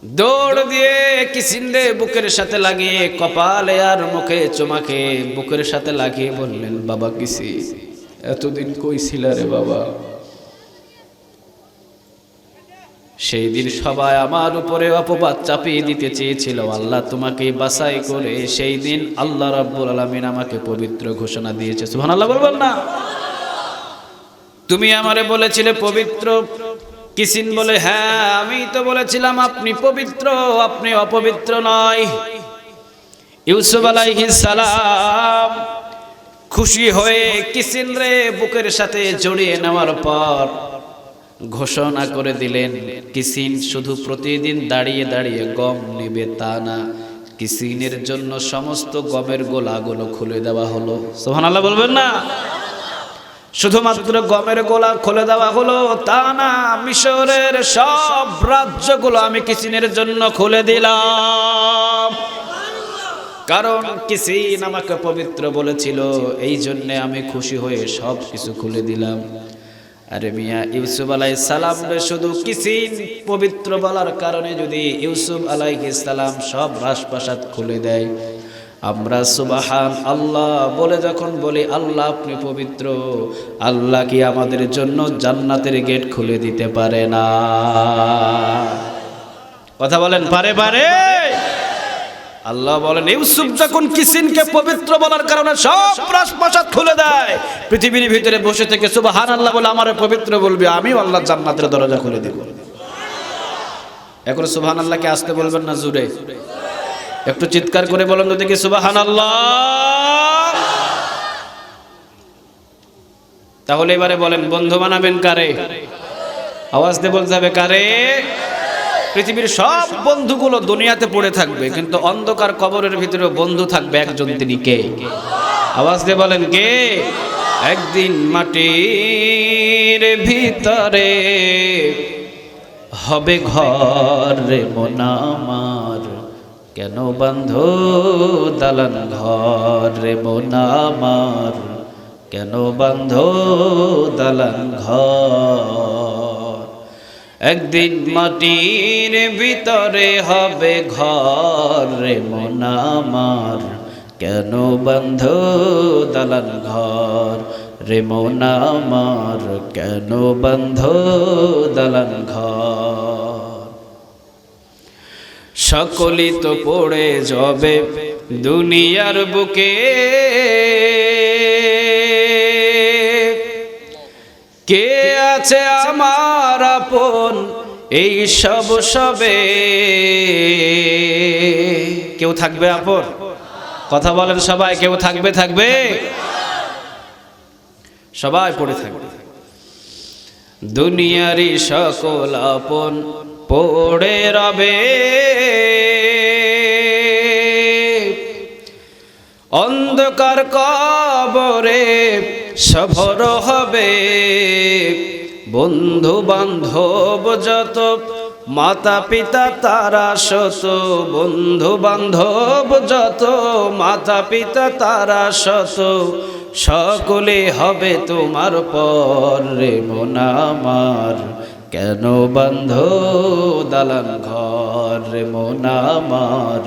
দৌড় দিয়ে কিসিনরে বুকের সাথে লাগিয়ে, কপালে আর মুখে চুমাকে বুকের সাথে লাগিয়ে বললেন, বাবা কিসিন এতদিন কই ছিলা রে বাবা? সেই দিন সবাই আমার উপরে অপবাদ চাপিয়ে দিতে চেয়েছিল, আল্লাহ তোমাকে বাছাই করে সেই দিন আল্লাহ রাব্বুল আলামিন আমাকে পবিত্র ঘোষণা দিয়েছে। সুবহানাল্লাহ বলবেন না? তুমি আমারে বলেছিলে পবিত্র। কিসিন বলে, হ্যাঁ আমি তো বলেছিলাম আপনি পবিত্র, আপনি অপবিত্র নয়। ইউসুফ আলাইহিস সালাম খুশি হয়ে কিসিন রে বুকের সাথে জড়িয়ে নেওয়ার পর ঘোষণা করে দিলেন, কিসিন শুধু প্রতিদিন দাঁড়িয়ে দাঁড়িয়ে গম নেবে তা না, কিসিনের জন্য সমস্ত গমের গোলাগুলো খুলে দেওয়া হলো। সুবহানাল্লাহ বলবেন না? শুধুমাত্র গমের গোলা খুলে দেওয়া হলো তা না, মিশরের সব রাজ্যগুলো আমি কিসিনের জন্য খুলে দিলাম, কারণ কিসিন আমাকে পবিত্র বলেছিল, এই জন্য আমি খুশি হয়ে সব কিছু খুলে দিলাম। আরে মিয়া, ইউসুফ আলাইহিস সালাম শুধু কিসিন পবিত্র বলার কারণে যদি ইউসুফ আলাইহিস সালাম সব রাজপ্রাসাদ খুলে দেয়, আমরা সুবহান আল্লাহ বলে যখন বলি আল্লাহ আপনি পবিত্র, আল্লাহ কি আমাদের জন্য জান্নাতের গেট খুলে দিতে পারে না? কথা বলেন, পারে পারে? আল্লাহ বলেন, ইউসুফ যখন কিসিনকে পবিত্র বলার কারণে সব রাজপ্রাসাদ খুলে দেয়, পৃথিবীর ভিতরে বসে থেকে সুবহানাল্লাহ বলে আমারে পবিত্র বলবে, আমিও আল্লাহ জান্নাতের দরজা খুলে দেব। এখন সুবহানাল্লাহকে আসতে বলবেন না জোরে? একটু চিৎকার করে বলেন তো দেখি সুবহানাল্লাহ। তাহলে এবারে বলেন বন্ধু বানাবেন কারে? আওয়াজ দিয়ে বলতে হবে কারে? পৃথিবীর সব বন্ধুগুলো দুনিয়াতে পড়ে থাকবে, কিন্তু অন্ধকার কবরের ভিতরে বন্ধু থাকবে একজন, তিনি কে? আওয়াজ দিয়ে বলেন কে? একদিন মাটির ভিতরে হবে ঘর রে মন আমার, কেন বাঁধো দালান ঘর রে মন আমার, কেন বাঁধো দালান ঘর। একদিন মাটির ভিতরে হবে ঘর রে মন আমার, কেন বাঁধো দালান ঘর রে মন আমার, কেন বাঁধো দালান ঘর। সকলেই তো পড়ে যাবে দুনিয়ার বুকে, কে আছে আমার আপন এই সব সবে? কেউ থাকবে আপন? কথা বলেন সবাই, কেউ থাকবে? থাকবে? সবাই পড়ে থাকবে। দুনিয়ারই সকল আপন পড়ে রবে, অন্ধকার কবরে সফর হবে। বন্ধু বান্ধব যত, মাতা পিতা তারা শত, বন্ধু বান্ধব যত, মাতা পিতা তারা শত, সকলে হবে তোমার পর রে মন আমার, কেন বাঁধো দালান ঘর রে মন আমার,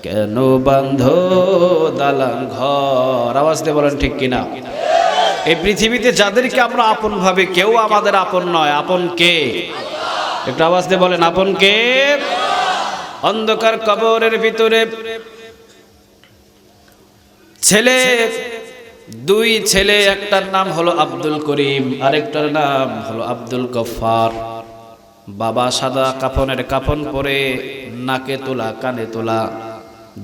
কেন বাঁধো দালান ঘর। আওয়াজ দিয়ে বলেন ঠিক কিনা? এই পৃথিবীতে যাদেরকে আমরা আপন ভাবে, কেউ আমাদের আপন নয়। আপন কে? একটু আওয়াজ দিয়ে বলেন আপন কে? অন্ধকার কবরের ভিতরে ছেলে, দুই ছেলে, একটার নাম হলো আব্দুল করিম, আরেকটার নাম হলো আব্দুল গফফার। বাবা সাদা কাফনের কাফন পরে, নাকে তোলা, কানে তোলা।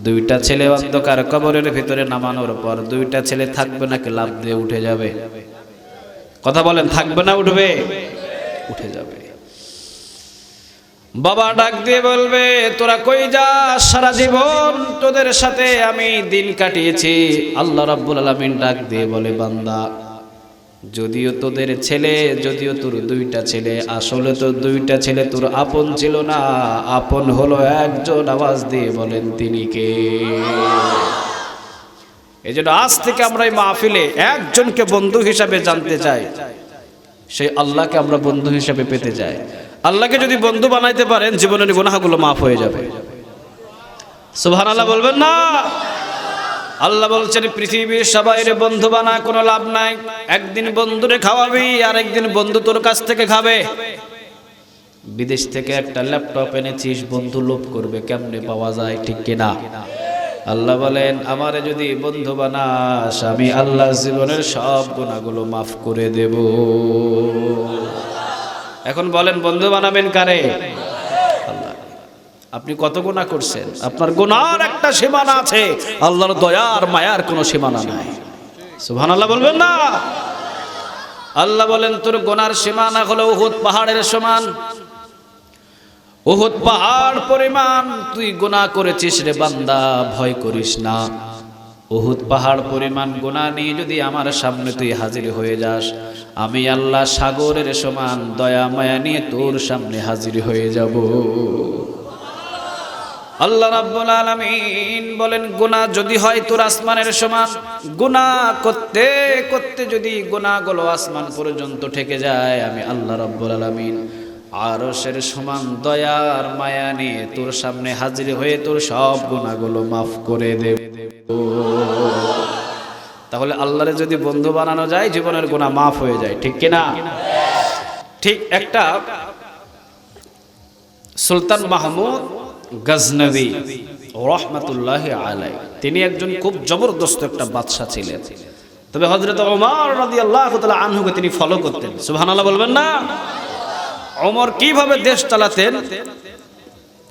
দুইটা ছেলে অন্ধকার কবরের ভিতরে নামানোর পর দুইটা ছেলে থাকবে নাকি লাফ দিয়ে উঠে যাবে? কথা বলেন, থাকবে না উঠবে? উঠে যাবে। বাবা ডাক দিয়ে বলবে, তোরা কই যাস? সারা জীবন তোদের সাথে আমি দিন কাটিয়েছি। আল্লাহ রাব্বুল আলামিন ডাক দিয়ে বলে, বান্দা, যদিও তোদের ছেলে, যদিও তোর দুইটা ছেলে, আসলে তো দুইটা ছেলে তোর আপন ছিল না, আপন হলো একজন। আওয়াজ দিয়ে বলেন তিনি কে? এই জন্য আজ থেকে আমরা এই মাহফিলে একজনকে বন্ধু হিসাবে জানতে চাই, সেই আল্লাহকে আমরা বন্ধু হিসাবে পেতে চাই। আল্লাহকে যদি বন্ধু বানাইতে পারেন, জীবনের গুনাহগুলো মাফ হয়ে যাবে। সুবহানাল্লাহ বলবেন না? আল্লাহ বলছেন, পৃথিবীর সবাইরে বন্ধু বানা, কোনো লাভ নাই। একদিন বন্ধুরে খাওয়াবি, আর একদিন বন্ধু তোর কাছ থেকে খাবে। বিদেশ থেকে একটা ল্যাপটপ এনেছিস, বন্ধু লোভ করবে, কেমনে পাওয়া যায়, ঠিক কিনা? আল্লাহ বলেন, আমারে যদি বন্ধু বানাস, আমি আল্লাহ জীবনের সব গুনাহগুলো মাফ করে দেব। এখন বলেন, বন্ধু বানাবেন কারে? আল্লাহ। আপনি কত গুনাহ করছেন? আপনার গুনার একটা সীমানা আছে, আল্লাহর দয়ার মায়ার কোনো সীমানা নাই। সুবহানাল্লাহ বলবেন না? আল্লাহ বলেন, তোর গুনার সীমানা হলো উহুদ পাহাড়ের সমান। উহুদ পাহাড় পরিমাণ তুই গুনাহ করেছিস রে বান্দা, ভয় করিস না। উহুদ পাহাড় পরিমাণ গুনাহ নিয়ে যদি আমার সামনে তুই হাজির হয়ে যাস, আমি আল্লাহ সাগরের সমান দয়া মায়া নিয়ে তোর সামনে হাজির হয়ে যাব। আল্লাহ রাব্বুল আলামিন বলেন, গুনাহ যদি হয় তোর আসমানের সমান, গুনাহ করতে করতে যদি গুনাহগুলো আসমান পর্যন্ত ঠেকে যায়, আমি আল্লাহ রাব্বুল আলামিন আরশের সমান দয়ার মায়া নিয়ে তোর সামনে হাজির হয়ে তোর সব গুনাহগুলো মাফ করে দেব। তাহলে আল্লাহরে যদি বন্ধু বানানো যায়, জীবনের গুনাহ মাফ হয়ে যায়, ঠিক কিনা? ঠিক একটা সুলতান মাহমুদ গজনবী রাহমাতুল্লাহি আলাইহি, তিনি একজন খুব জবরদস্ত একটা বাদশা ছিলেন। তবে হযরত ওমর রাদিয়াল্লাহু তাআলা আনহুকে তিনি ফলো করতেন। সুবহানাল্লাহ বলবেন না? ওমর কিভাবে দেশ চালাতেন,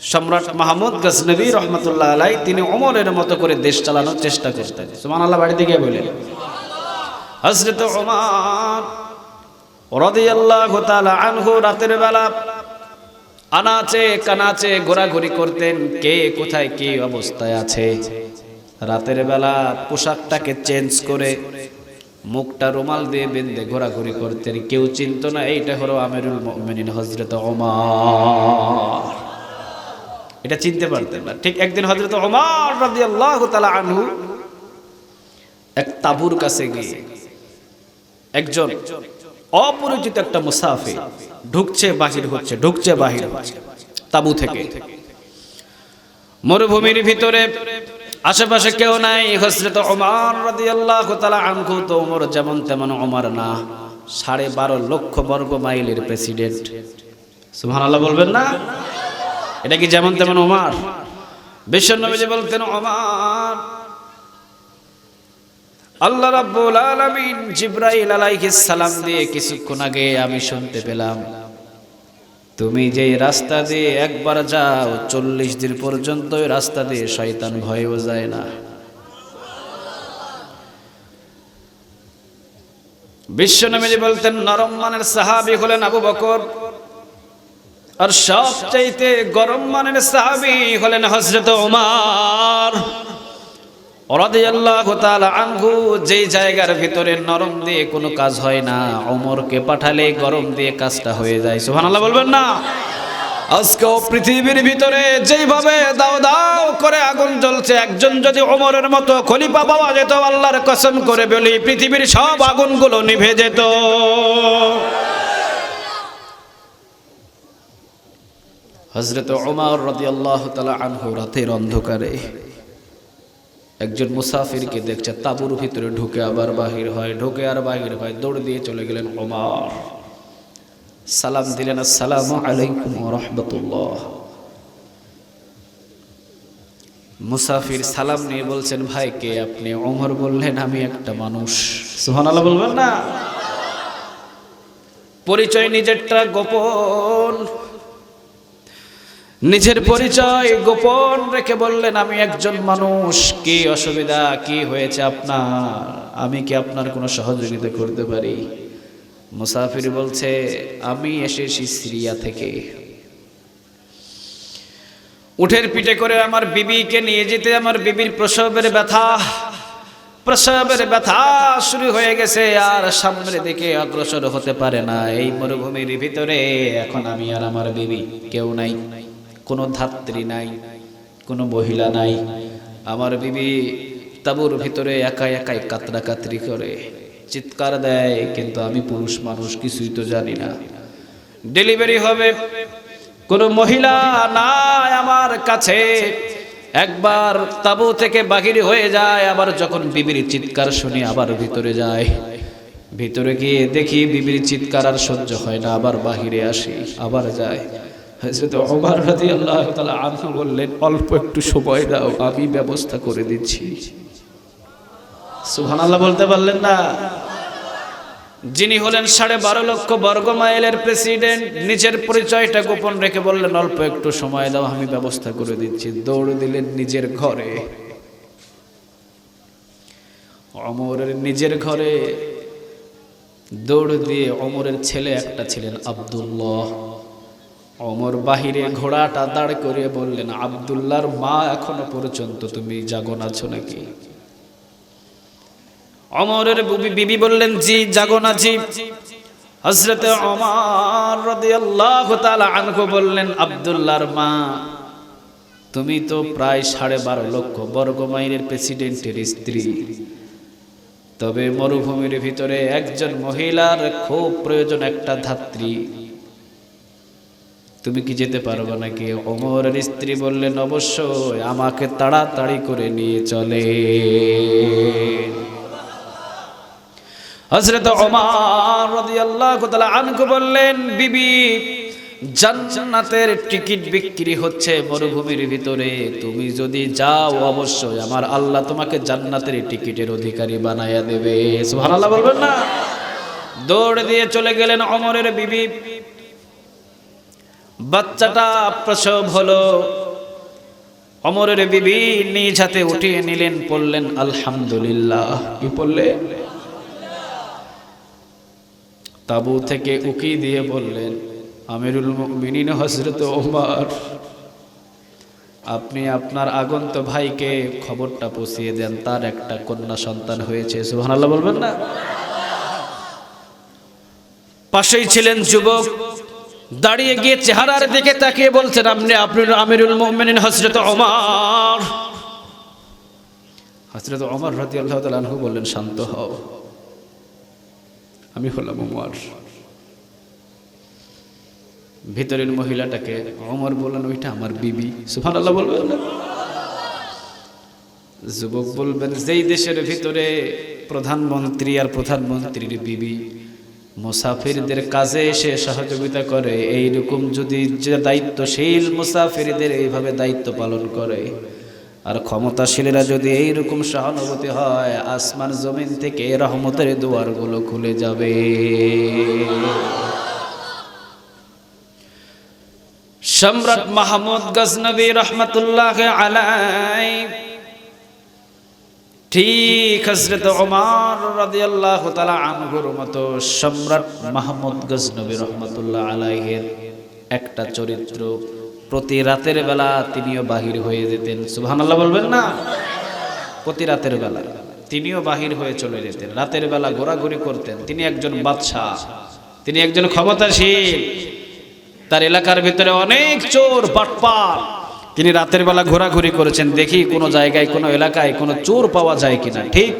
সম্রাট মাহমুদ গজনবী রহমতুল্লাহ আলাইহি তিনি ওমরের মতো করে দেশ চালানোর চেষ্টা করতেন। সুবহানাল্লাহ বাড়িতে গিয়ে বলেন। হযরত ওমর রাদিয়াল্লাহু তাআলা আনহু রাতের বেলা আনাচে কানাচে ঘোরাঘুরি করতেন, কে কোথায় কি অবস্থায় আছে। রাতের বেলা পোশাকটাকে চেঞ্জ করে মুখটা রুমাল দিয়ে বেঁধে ঘোরাঘুরি করতেন, কেউ চিনত না এইটা হলো আমিরুল মুমিনিন হযরত ওমর। এটা চিনতে পারতেন না। ঠিক একদিন হযরত ওমর রাদিয়াল্লাহু তাআলা আনহু এক তাঁবুর কাছে গিয়ে একজন অপরিচিত একটা মুসাফির ঢুকছে বাহির হচ্ছে, ঢুকছে বাহির হচ্ছে তাঁবু থেকে। মরুভূমির ভিতরে আশেপাশে কেউ নাই। হযরত ওমর রাদিয়াল্লাহু তাআলা আনহু তো ওমর যেমন তেমন ওমর না, 12.5 লক্ষ বর্গ মাইলের প্রেসিডেন্ট। সুবহানাল্লাহ বলবেন না? এটা কি যেমন তেমন ওমর? বিশ্বনবী বলতেন, ওমর আল্লাহ রাব্বুল আলামিন জিবরাইল আলাইহিস সালাম দিয়ে কিছুক্ষণ আগে আমি শুনতে পেলাম, তুমি যে রাস্তা দিয়ে একবার যাও 40 দিন পর্যন্ত ওই রাস্তা দিয়ে শয়তান ভয়েও যায় না। বিশ্বনবী বলতেন, নরম মানের সাহাবী হলেন আবু বকর, আর সবচাইতে গরম মানের সাহাবী হলেন হযরত ওমর রাদিয়াল্লাহু তাআলা আনহু। যেই জায়গার ভিতরে নরম দিয়ে কোনো কাজ হয় না, ওমরকে পাঠালে গরম দিয়ে কাজটা হয়ে যায়। সুবহানাল্লাহ বলবেন না? আজকেও পৃথিবীর ভিতরে যেইভাবে দাও দাও করে আগুন জ্বলছে, একজন যদি ওমরের মতো খলিফা পাওয়া যেত, আল্লাহর কসম করে বলি পৃথিবীর সব আগুনগুলো নিভে যেত। হযরত ওমর রাদিয়াল্লাহু তাআলা আনহু রাতের অন্ধকারে একজন মুসাফিরকে দেখছে তাঁবুর ভিতরে ঢুকে আবার বাহির হয়, ঢুকে আর বাহির হয়। দৌড় দিয়ে চলে গেলেন ওমর, সালাম দিলেন, আসসালামু আলাইকুম ওয়া রাহমাতুল্লাহ। মুসাফির সালাম নিয়ে বলছেন, ভাই কে আপনি? ওমর বললেন, আমি একটা মানুষ। সুবহানাল্লাহ বলবেন না? পরিচয় নিজেরটা গোপন, নিজের পরিচয় গোপন রেখে বললেন, আমি একজন মানুষ। কি অসুবিধা, কি হয়েছে আপনার? আমি কি আপনার কোনো সহযোগিতা করতে পারি? মুসাফির বলছে, আমি এসেছি সিরিয়া থেকে। উটের পিঠে করে আমার বিবিকে নিয়ে যেতে, আমার বিবির প্রসবের ব্যথা শুরু হয়ে গেছে, আর সামনের দিকে অগ্রসর হতে পারে না। এই মরুভূমির ভিতরে এখন আমি আর আমার বিবি, কেউ নাই, কোনো ধাত্রী নাই, কোনো মহিলা নাই। আমার বিবি তাঁবুর ভিতরে একাই একাই কাতরাকাতরি করে চিৎকার দেয়, কিন্তু আমি পুরুষ মানুষ, কিছুই তো জানি না। ডেলিভারি হবে, কোনো মহিলা নাই আমার কাছে। একবার তাঁবু থেকে বাহির হয়ে যায়, আবার যখন বিবির চিৎকার শুনি আবার ভিতরে যায়। ভিতরে গিয়ে দেখি বিবির চিৎকার আর সহ্য হয় না, আবার বাহিরে আসি, আবার যায়। হযরত ওমর রাদিয়াল্লাহু তাআলা আনহু বললেন, অল্প একটু সময় দাও, আমি ব্যবস্থা করে দিচ্ছি। সুবহানাল্লাহ বলতে পারলেন না? যিনি হলেন 12.5 লক্ষ বর্গ মাইলের প্রেসিডেন্ট, নিজের পরিচয়টা গোপন রেখে বললেন, অল্প একটু সময় দাও, আমি ব্যবস্থা করে দিচ্ছি। দৌড় দিলেন নিজের ঘরে। ওমরের নিজের ঘরে দৌড় দিয়ে ওমরের ছেলে একটা ছিলেন আব্দুল্লাহ। ওমর বাহিরে ঘোড়াটা দাঁড় করিয়ে বললেন, আব্দুল্লাহর মা এখনো পর্যন্ত তুমি জাগন আছো নাকি? ওমরের বিবি বললেন, জি জাগন আছি। হযরত ওমর রাদিয়াল্লাহু তাআলা আনহু বললেন, আব্দুল্লাহর মা, তুমি তো প্রায় 12.5 লক্ষ বর্গ মাইলের প্রেসিডেন্টের স্ত্রী, তবে মরুভূমির ভিতরে একজন মহিলার খুব প্রয়োজন, একটা ধাত্রী। তুমি কি যেতে পারবে নাকি? ওমরের স্ত্রী বললেন, অবশ্যই, আমাকে তাড়াতাড়ি করে নিয়ে চলে। হযরত ওমর রাদিয়াল্লাহু তাআলা আনহু বললেন, বিবি, জান্নাতের টিকিট বিক্রি হচ্ছে মরুভূমির ভিতরে, তুমি যদি যাও অবশ্যই আমার আল্লাহ তোমাকে জান্নাতের টিকিটের অধিকারী বানায়া দেবে। সুবহানাল্লাহ বলবেন না? দৌড় দিয়ে চলে গেলেন ওমরের বিবি। বাচ্চাটা প্রসব হলো, ওমরের বিবি নিজ হাতে উঠিয়ে নিলেন, পড়লেন আলহামদুলিল্লাহ। কি পড়লেন? তাবু থেকে উকি দিয়ে বললেন, আমিরুল মুমিনিন হযরত ওমর, আপনি আপনার আগন্ত ভাইকে খবরটা পৌঁছিয়ে দেন, তার একটা কন্যা সন্তান হয়েছে। সুবহানাল্লাহ বলবেন না? পাশেই ছিলেন যুবক, দাঁড়িয়ে গিয়ে চেহারার দিকে তাকিয়ে বলছেন, আপনি আমিরুল মুমিনিন হযরত ওমর। হযরত ওমর রাদিয়াল্লাহু তাআলা আনহু বললেন, শান্ত হও, আমি হলাম ওমর। ভিতরের মহিলাটাকে ওমর বললেন, ওইটা আমার বিবি। সুবহানাল্লাহ বলবেন না? যুবক বলবেন, যেই দেশের ভিতরে প্রধানমন্ত্রী আর প্রধানমন্ত্রীর বিবি মুসাফিরদের কাজে এসে সহযোগিতা করে, এইরকম যদি যে দায়িত্বশীল মুসাফিরদের এইভাবে দায়িত্ব পালন করে, আর ক্ষমতাশীলেরা যদি এইরকম সহানুভূতি হয়, আসমান জমিন থেকে রহমতের দুয়ারগুলো খুলে যাবে। সম্রাট মাহমুদ গজনবী রহমতুল্লাহ আলাইহি ঠিক হযরত ওমর রাদিয়াল্লাহু তাআলা আনহুর মতো সম্রাট মাহমুদ গজনবী রহমতুল্লাহ আলাইহির একটা চরিত্র, প্রতি রাতের বেলা তিনিও বাহির হয়ে যেতেন। সুবহানাল্লাহ বলবেন না? প্রতি রাতের বেলা তিনিও বাহির হয়ে চলে যেতেন, রাতের বেলা ঘোরাঘুরি করতেন। তিনি একজন বাদশাহ, তিনি একজন ক্ষমতাশীল, তার এলাকার ভিতরে অনেক চোর বাটপার। তিনি রাতের বেলা ঘোরাঘুরি করেছেন, দেখি কোনো জায়গায় কোনো এলাকায় কোনো চোর পাওয়া যায় কিনা। ঠিক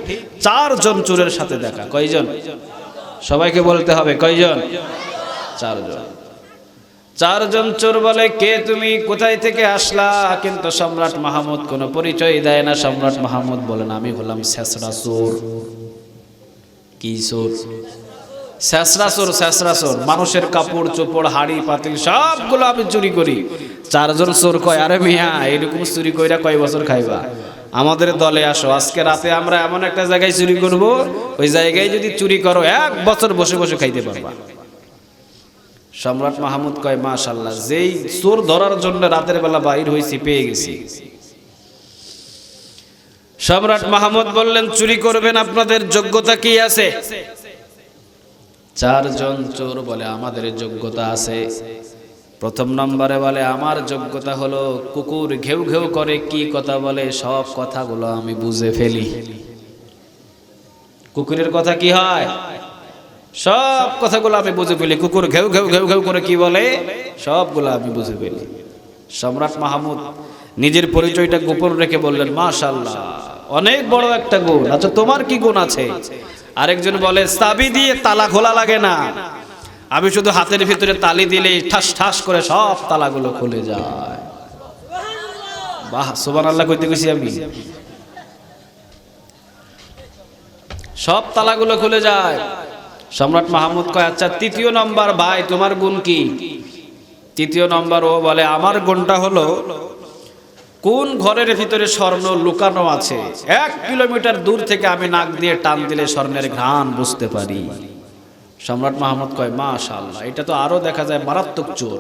4 জন চোরের সাথে দেখা। কয়জন? সবাইকে বলতে হবে, কয়জন? 4 জন। 4 জন চোর বলে, কে তুমি, কোথায় থেকে আসলা? কিন্তু সম্রাট মাহমুদ কোনো পরিচয় দেয় না। সম্রাট মাহমুদ বলেন, আমি হলাম শেষরা চোর। কি চোর? শেষরা চোর। শেষরা চোর মানুষের কাপড় চোপড় হাড়ি পাতিল সবগুলো আমি চুরি করি। 4 জন চোর কয়, আরে মিয়া, এরকম চুরি কইরা কয় বছর খাইবা? আমাদের দলে আসো, আজকে রাতে আমরা এমন একটা জায়গায় চুরি করব, ওই জায়গায় যদি চুরি করো 1 বছর বসে বসে খাইতে পারবা। সম্রাট মাহমুদ কয়, মাশাআল্লাহ, যেই চোর ধরার জন্য রাতের বেলা বাইর হইছি, পেয়ে গেছি। সম্রাট মাহমুদ বললেন, চুরি করবেন, আপনাদের যোগ্যতা কি আছে? 4 জন চোর বলে, আমাদের যোগ্যতা আছে। প্রথম নম্বরে বলে, আমার যোগ্যতা হলো কুকুর ঘেউ ঘেউ করে কি কথা বলে, সব কথাগুলো আমি বুঝে ফেলি। কুকুরের কথা কি হয়? সব কথাগুলো আমি বুঝে ফেলি। কুকুর ঘেউ ঘেউ ঘেউ ঘেউ করে কি বলে, সবগুলো আমি বুঝে ফেলি। সম্রাট মাহমুদ নিজের পরিচয়টা গোপন রেখে বললেন, মাশাআল্লাহ, অনেক বড় একটা গুণ। আচ্ছা, তোমার কি গুণ আছে? আরেকজন বলে, চাবি দিয়ে তালা খোলা লাগে না, আমি শুধু হাতের ভিতরে তালি দিলেই ঠাস ঠাস করে সব তালাগুলো খুলে যায়। বাহ, সুবহানাল্লাহ কইতে কইছি আমি। সব তালাগুলো খুলে যায়। সম্রাট মাহমুদ কয়, আচ্ছা, 3য় নম্বর ভাই, তোমার গুণ কি? 3য় নম্বর ও বলে, আমার গুণটা হলো কোন ঘরের ভিতরে স্বর্ণ লুকানো আছে 1 কিলোমিটার দূর থেকে আমি নাক দিয়ে টান দিলে স্বর্ণের ঘ্রাণ বুঝতে পারি। সম্রাট মাহমুদ কয়, মাশাআল্লাহ, এটা তো আরো দেখা যায় মারাত্মক চোর।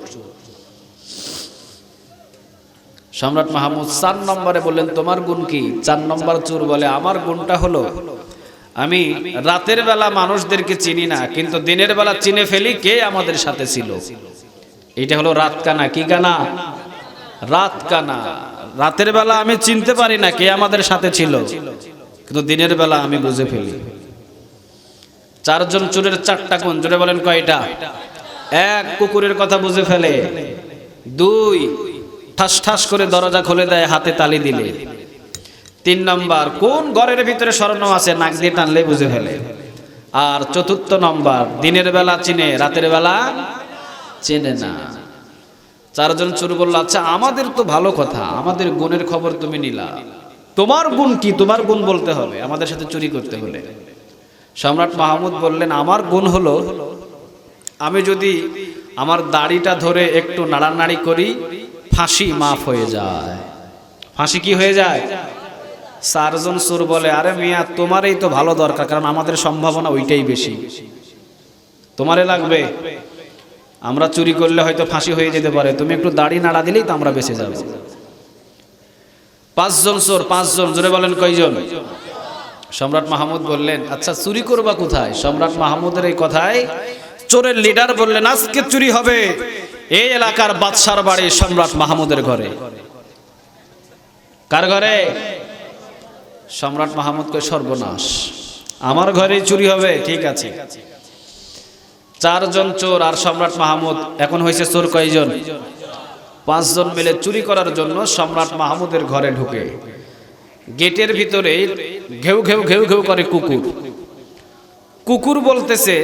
সম্রাট মাহমুদ 4 নম্বরে বললেন, তোমার গুণ কি? 4 নম্বর চোর বলে, আমার গুণটা হলো আমি রাতের বেলা মানুষদেরকে চিনি না, কিন্তু দিনের বেলা চিনে ফেলি কে আমাদের সাথে ছিল। এটা হলো রাত কানা। কি কানা? রাত কানা। রাতের বেলা আমি চিনতে পারি না কে আমাদের সাথে ছিল, কিন্তু দিনের বেলা আমি বুঝে ফেলি। 4 জন চোরের 4টা গুণ। জোরে বলেন, কয়টা? 1, কুকুরের কথা বুঝে ফেলে। 2, ঠাস ঠাস করে দরজা খুলে দেয় হাতে তালি দিলে। 3 নম্বর, কোন ঘরের ভিতরে স্বর্ণ আছে নাক দিয়ে টানলে বুঝে ফেলে। আর 4র্থ নম্বর, দিনের বেলা চিনে, রাতের বেলা চেনে না। 4 জন চোর বলল, আচ্ছা, আমাদের তো ভালো কথা, আমাদের গুণের খবর তুমি নিলা, তোমার গুণ কি? তোমার গুণ বলতে হবে আমাদের সাথে চুরি করতে হলে। সম্রাট মাহমুদ বললেন, আমার গুণ হলো আমি যদি আমার দাড়িটা ধরে একটু নাড়ানাড়ি করি, ফাঁসি মাফ হয়ে যায়। ফাঁসি কি হয়ে যায়? 4 জন চোর বলে, আরে মিয়া, তোমারই তো ভালো দরকার, কারণ আমাদের সম্ভাবনা ওইটাই বেশি, তোমারে লাগবে। আমরা চুরি করলে হয়তো ফাঁসি হয়ে যেতে পারে, তুমি একটু দাড়ি নাড়া দিলেই তো আমরা বেঁচে যাব। 5 জন চোর, 5 জন। জোরে বলেন, কয়জন? সম্রাট মাহমুদ বললেন, আচ্ছা, চুরি করবা কোথায়? সম্রাট মাহমুদের এই কথায় চোরের লিডার বললেন আজকে চুরি হবে এই এলাকার বাদশার বাড়ি সম্রাট মাহমুদের ঘরে। কার ঘরে? সম্রাট মাহমুদ কয় সর্বনাশ, আমার ঘরেই চুরি হবে। ঠিক আছে, 4 জন চোর আর সম্রাট মাহমুদ, এখন হয়েছে চোর কয়জন? 5 জন মিলে চুরি করার জন্য সম্রাট মাহমুদের ঘরে ঢুকে গেটের ভিতরে ঘেউ ঘেউ ঘেউ ঘেউ করে কুকুর। কুকুর বলতেছে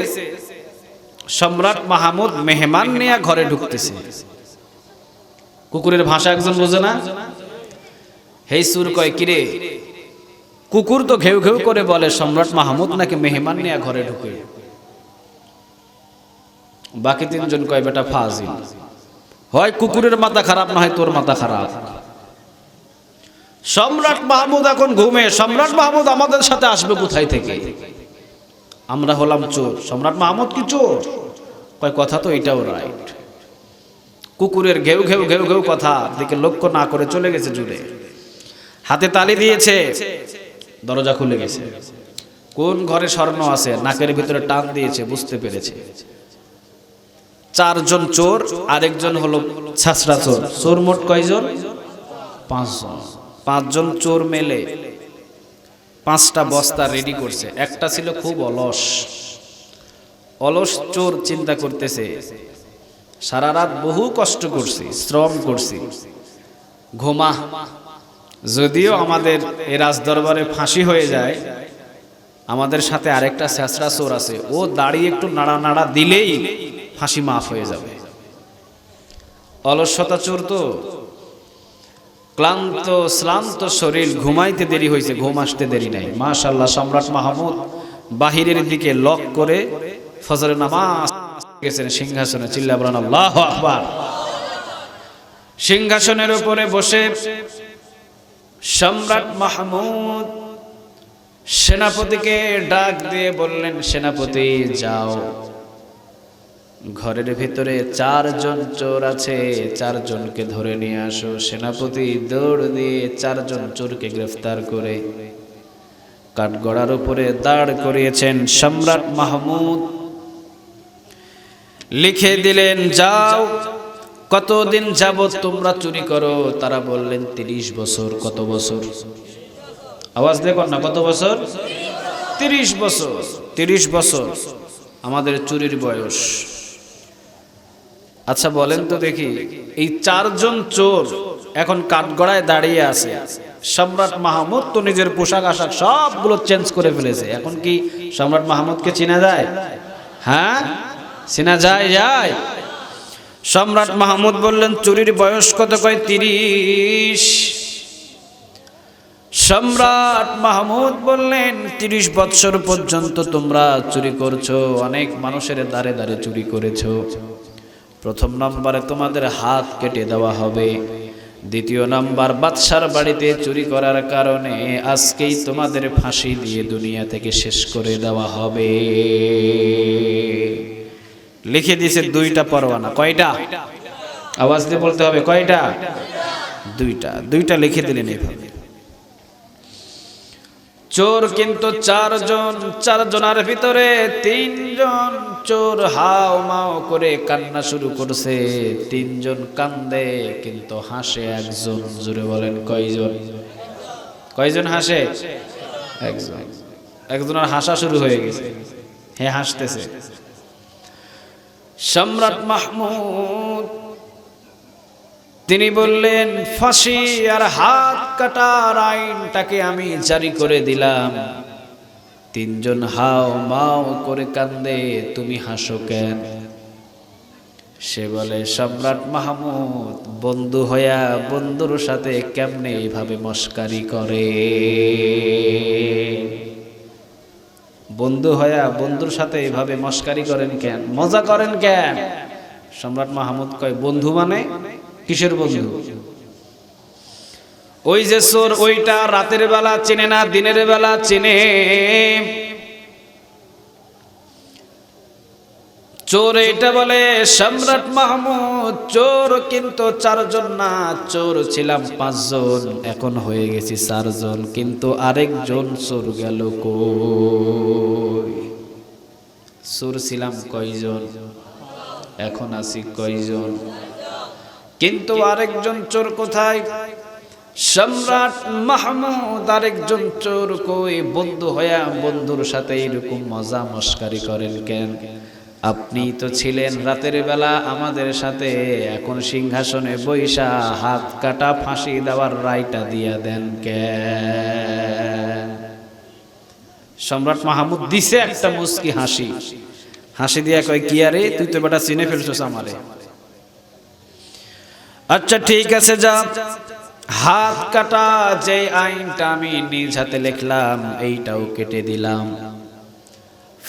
সম্রাট মাহমুদ মেহমান নিয়ে ঘরে ঢুকতেছে। কুকুরের ভাষা একজন বোঝে না। হেই সুর কয় কিরে, কুকুর তো ঘেউ ঘেউ করে বলে সম্রাট মাহমুদ নাকি মেহমান নিয়ে ঘরে ঢুকে। বাকি 3 জন কয় বেটা ফাজিল, হয় কুকুরের মাথা খারাপ না হয় তোর মাথা খারাপ। সম্রাট মাহমুদ এখন ঘুমে, সম্রাট মাহমুদ আমাদের সাথে আসবে কোথায় থেকে? আমরা হলাম চোর, সম্রাট মাহমুদ কি চোর? কয় কথা তো এটাও রাইট। কুকুরের ঘেউ ঘেউ ঘেউ ঘেউ কথা দিকে লক্ষ্য না করে চলে গেছে জুড়ে, হাতে তালি দিয়েছে, দরজা খুলে গেছে। কোন ঘরে স্বর্ণ আছে নাকের ভিতরে টান দিয়েছে, বুঝতে পেরেছে 4 জন চোর, আরেকজন হলো ছাছরা চোর। চোর মোট কয়জন? 5 জন। 5 জন চোর মেলে 5টা বস্তা রেডি করছে। একটা ছিল খুব অলস, অলস চোর চিন্তা করতেছে সারা রাত বহু কষ্ট করছি, শ্রম করছি, ঘুমা, যদিও আমাদের এই রাজদরবারে ফাঁসি হয়ে যায়, আমাদের সাথে আরেকটা ছেঁচড়া চোর আছে, ও দাঁড়িয়ে একটু নাড়া নাড়া দিলেই ফাঁসি মাফ হয়ে যাবে। অলসতা চোর তো, ক্লান্ত শ্রান্ত শরীর, ঘুমাইতে দেরি হয়েছে, ঘুম আসতে দেরি নাই। মাশাআল্লাহ, সম্রাট মাহমুদ বাহিরের দিকে লক করে ফজরের নামাজ গেছেন সিংহাসনে। চিল্লা বলেন আল্লাহু আকবার। সিংহাসনের উপরে বসে সম্রাট মাহমুদ সেনাপতিকে ডাক দিয়ে বললেন, সেনাপতি যাও, ঘরের ভিতরে 4 জন চোর আছে, 4 জনকে ধরে নিয়ে আসো। সেনাপতি দৌড় দিয়ে 4 জন চোরকে গ্রেফতার করে কাঠগড়ার উপরে দাঁড় করিয়েছেন। সম্রাট মাহমুদ লিখে দিলেন, যাও, কতদিন যাবত তোমরা চুরি করো? তারা বললেন 30 বছর। কত বছর? আওয়াজ দেখুন না, কত বছর? 30 বছর। 30 বছর আমাদের চুরির বয়স। আচ্ছা বলেন তো দেখি, এই 4 জন চোর এখন কাঠগড়ায় দাঁড়িয়ে আছে, সম্রাট মাহমুদ তো নিজের পোশাক আশাক সবগুলো চেঞ্জ করে ফেলেছে, এখন কি সম্রাট মাহমুদকে চেনা যায়? হ্যাঁ, চেনা যায়? যায়। সম্রাট মাহমুদ বললেন, চুরির বয়স কত? কয় 30। সম্রাট মাহমুদ বললেন, 30 বছর পর্যন্ত তোমরা চুরি করছো, অনেক মানুষের দ্বারে দ্বারে চুরি করেছো। প্রথম নম্বরে তোমাদের হাত কেটে দেওয়া হবে, দ্বিতীয় নাম্বার বাদশার বাড়িতে চুরি করার কারণে আজকেই তোমাদের ফাঁসি দিয়ে দুনিয়া থেকে শেষ করে দেওয়া হবে। লিখে দিয়েছে 2টা পরোয়ানা। কয়টা? আওয়াজ দিয়ে বলতে হবে, কয়টা? 2টা। 2টা লিখে দিলেন এইভাবে। চোর কিন্তু 4 জন, 4 জনের ভিতরে 3 জন চোর হাও মাও করে কান্না শুরু করছে। 3 জন কান্দে কিন্তু হাসে একজন। জোরে বলেন কয়জন? কয়জন হাসে? একজন। একজনের হাসা শুরু হয়ে গেছে, হে হাসতেছে। সম্রাট মাহমুদ তিনি বললেন, ফাঁসি আর হাত কাটার আইনটাকে আমি জারি করে দিলাম। 3 জন হাও মাও করে কান্দে, তুমি হাসো কেন? সে বলে, সম্রাট মাহমুদ বন্ধু হইয়া বন্ধুর সাথে কেমনে এইভাবে মস্কারি করে? বন্ধু হইয়া বন্ধুর সাথে এইভাবে মস্কারি করেন কেন, মজা করেন কেন? সম্রাট মাহমুদ কয়, বন্ধু মানে কিসের বন্ধু? ওই যে চোর, ওইটা রাতের বেলা চেনে না, দিনের বেলা চেনে। চোর এইটা বলে। সম্রাট মাহমুদ চোর কিন্তু 4 জন না, চোর ছিলাম 5 জন, এখন হয়ে গেছি 4 জন, কিন্তু আরেকজন চোর গেল কই? চোর ছিলাম কয়জন, এখন আছি কয়জন? কিন্তু আরেকজন চোর কোথায়? সম্রাট মাহমুদ আরেকজন চোর কই? বন্ধু হইয়া বন্ধুর সাথে এরকম মজা মস্কারি করেন কেন? আপনি তো ছিলেন রাতের বেলা আমাদের সাথে, এখন সিংহাসনে বৈশা হাত কাটা ফাঁসি দেওয়ার রায়টা দিয়া দেন কেন? সম্রাট মাহমুদ দিছে একটা মুস্কি হাসি, হাসি দিয়া কয়, কি আরে তুই তো বেটা চিনে ফেলছস আমারে। আচ্ছা ঠিক আছে, যা হাত কাটা যে আইনটা আমি নিজ হাতে লিখলাম এইটাও কেটে দিলাম,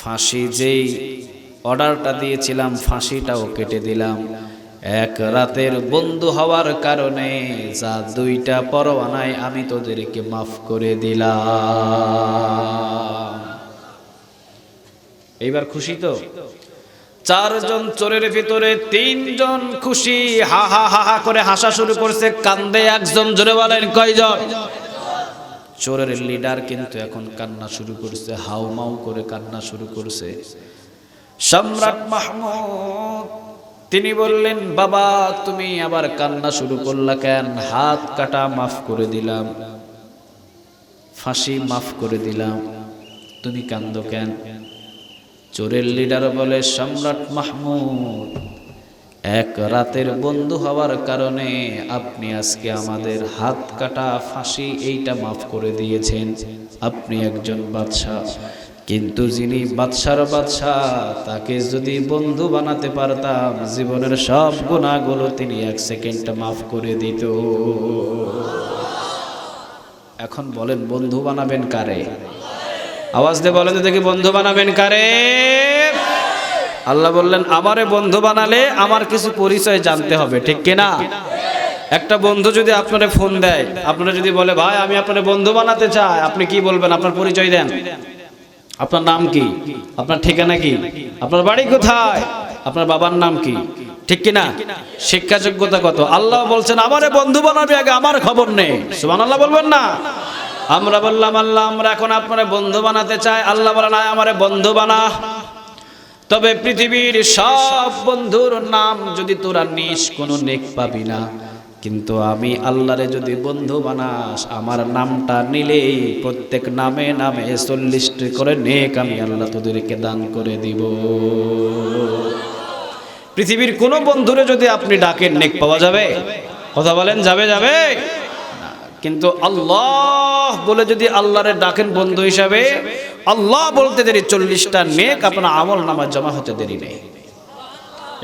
ফাঁসি যেই অর্ডারটা দিয়েছিলাম ফাঁসিটাও কেটে দিলাম। এক রাতের বন্ধু হওয়ার কারণে যা দুইটা পরোয়ানায় আমি তোদেরকে মাফ করে দিলাম। এইবার খুশি তো? চারজন চোরের ভিতরে তিনজন খুশি, হা হা হা হা করে হাসা শুরু করছে, কান্দে একজন। জোরে বলেন কয়জন? চোরের লিডার কিন্তু এখন কান্না শুরু করছে, হাউমাউ করে কান্না শুরু করছে। সম্রাট মাহমুদ তিনি বললেন, বাবা তুমি আবার কান্না শুরু করলা কেন? হাত কাটা মাফ করে দিলাম, ফাঁসি মাফ করে দিলাম, তুমি কান্দো কেন? চোরের লিডার বলে, সম্রাট মাহমুদ এক রাতের বন্ধু হওয়ার কারণে আপনি আজকে আমাদের হাত কাটা ফাঁসি এইটা মাফ করে দিয়েছেন। আপনি একজন বাদশা, কিন্তু যিনি বাদশার বাদশা তাকে যদি বন্ধু বানাতে পারতাম জীবনের সব গুনাহগুলো তিনি এক সেকেন্ডে মাফ করে দিত। এখন বলেন বন্ধু বানাবেন কারে? আওয়াজ দিয়ে বলেন তো দেখি, বন্ধু বানাবেন কারে? আল্লাহ বললেন, আমারে বন্ধু বানালে আমার কিছু পরিচয় জানতে হবে, ঠিক কিনা? একটা বন্ধু যদি আপনারে ফোন দেয়, আপনারা যদি বলে ভাই আমি আপনারে বন্ধু বানাতে চাই, আপনি কি বলবেন? আপনার পরিচয় দেন। আপনার নাম কি? আপনার ঠিকানা কি? আপনার বাড়ি কোথায়? আপনার বাবার নাম কি? ঠিক কিনা? শিক্ষা যোগ্যতা কত? আল্লাহ বলছেন আমারে বন্ধু বানাবে, আগে আমার খবর নেই। সুবহানাল্লাহ বলবেন না? আমরা বললাম আল্লাহ আমরা এখন আপনারে বন্ধু বানাতে চাই। আল্লাহ বলেন আমারে বন্ধু বানা, তবে পৃথিবীর সব বন্ধুর নাম যদি তোরা নিস কোনো নেক পাবি না, কিন্তু আমি আল্লাহরে যদি বন্ধু বানাস আমার নামটা নিলেই প্রত্যেক নামে নামে 40টি করে নেক আমি আল্লাহ তোদেরকে দান করে দিব। পৃথিবীর কোন বন্ধুরে যদি আপনি ডাকেন নেক পাওয়া যাবে? কথা বলেন, যাবে? যাবে না। কিন্তু আল্লাহ বলে যদি আল্লাহরে ডাকেন বন্ধু হিসাবে, আল্লাহ বলতে দেরি 40টা নেক আপনার আমল নামা জমা হতে দেরি নেই।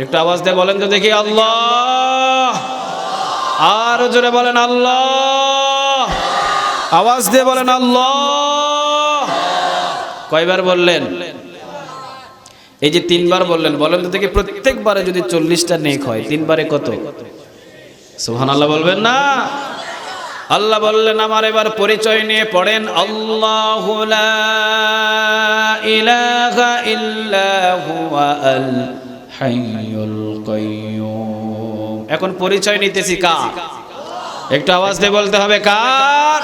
একটু আওয়াজ দিয়ে বলেন তো দেখি, আল্লাহ। আর জোরে বলেন আল্লাহ। আওয়াজ দিয়ে বলেন আল্লাহ। কয়বার বললেন? এই যে 3বার বললেন। বলেন তো দেখি প্রত্যেকবারে যদি 40টা নেক হয় 3বারে কত? সুবহানাল্লাহ বলবেন না? আল্লাহ বললেন আমার এবার পরিচয় নিয়ে পড়েন, আল্লাহু লা ইলাহা ইল্লা হুয়া আল হাইয়ুল কাইয়্যুম। এখন পরিচয় নিতেছি কার? একটু আওয়াজ দিয়ে বলতে হবে কার?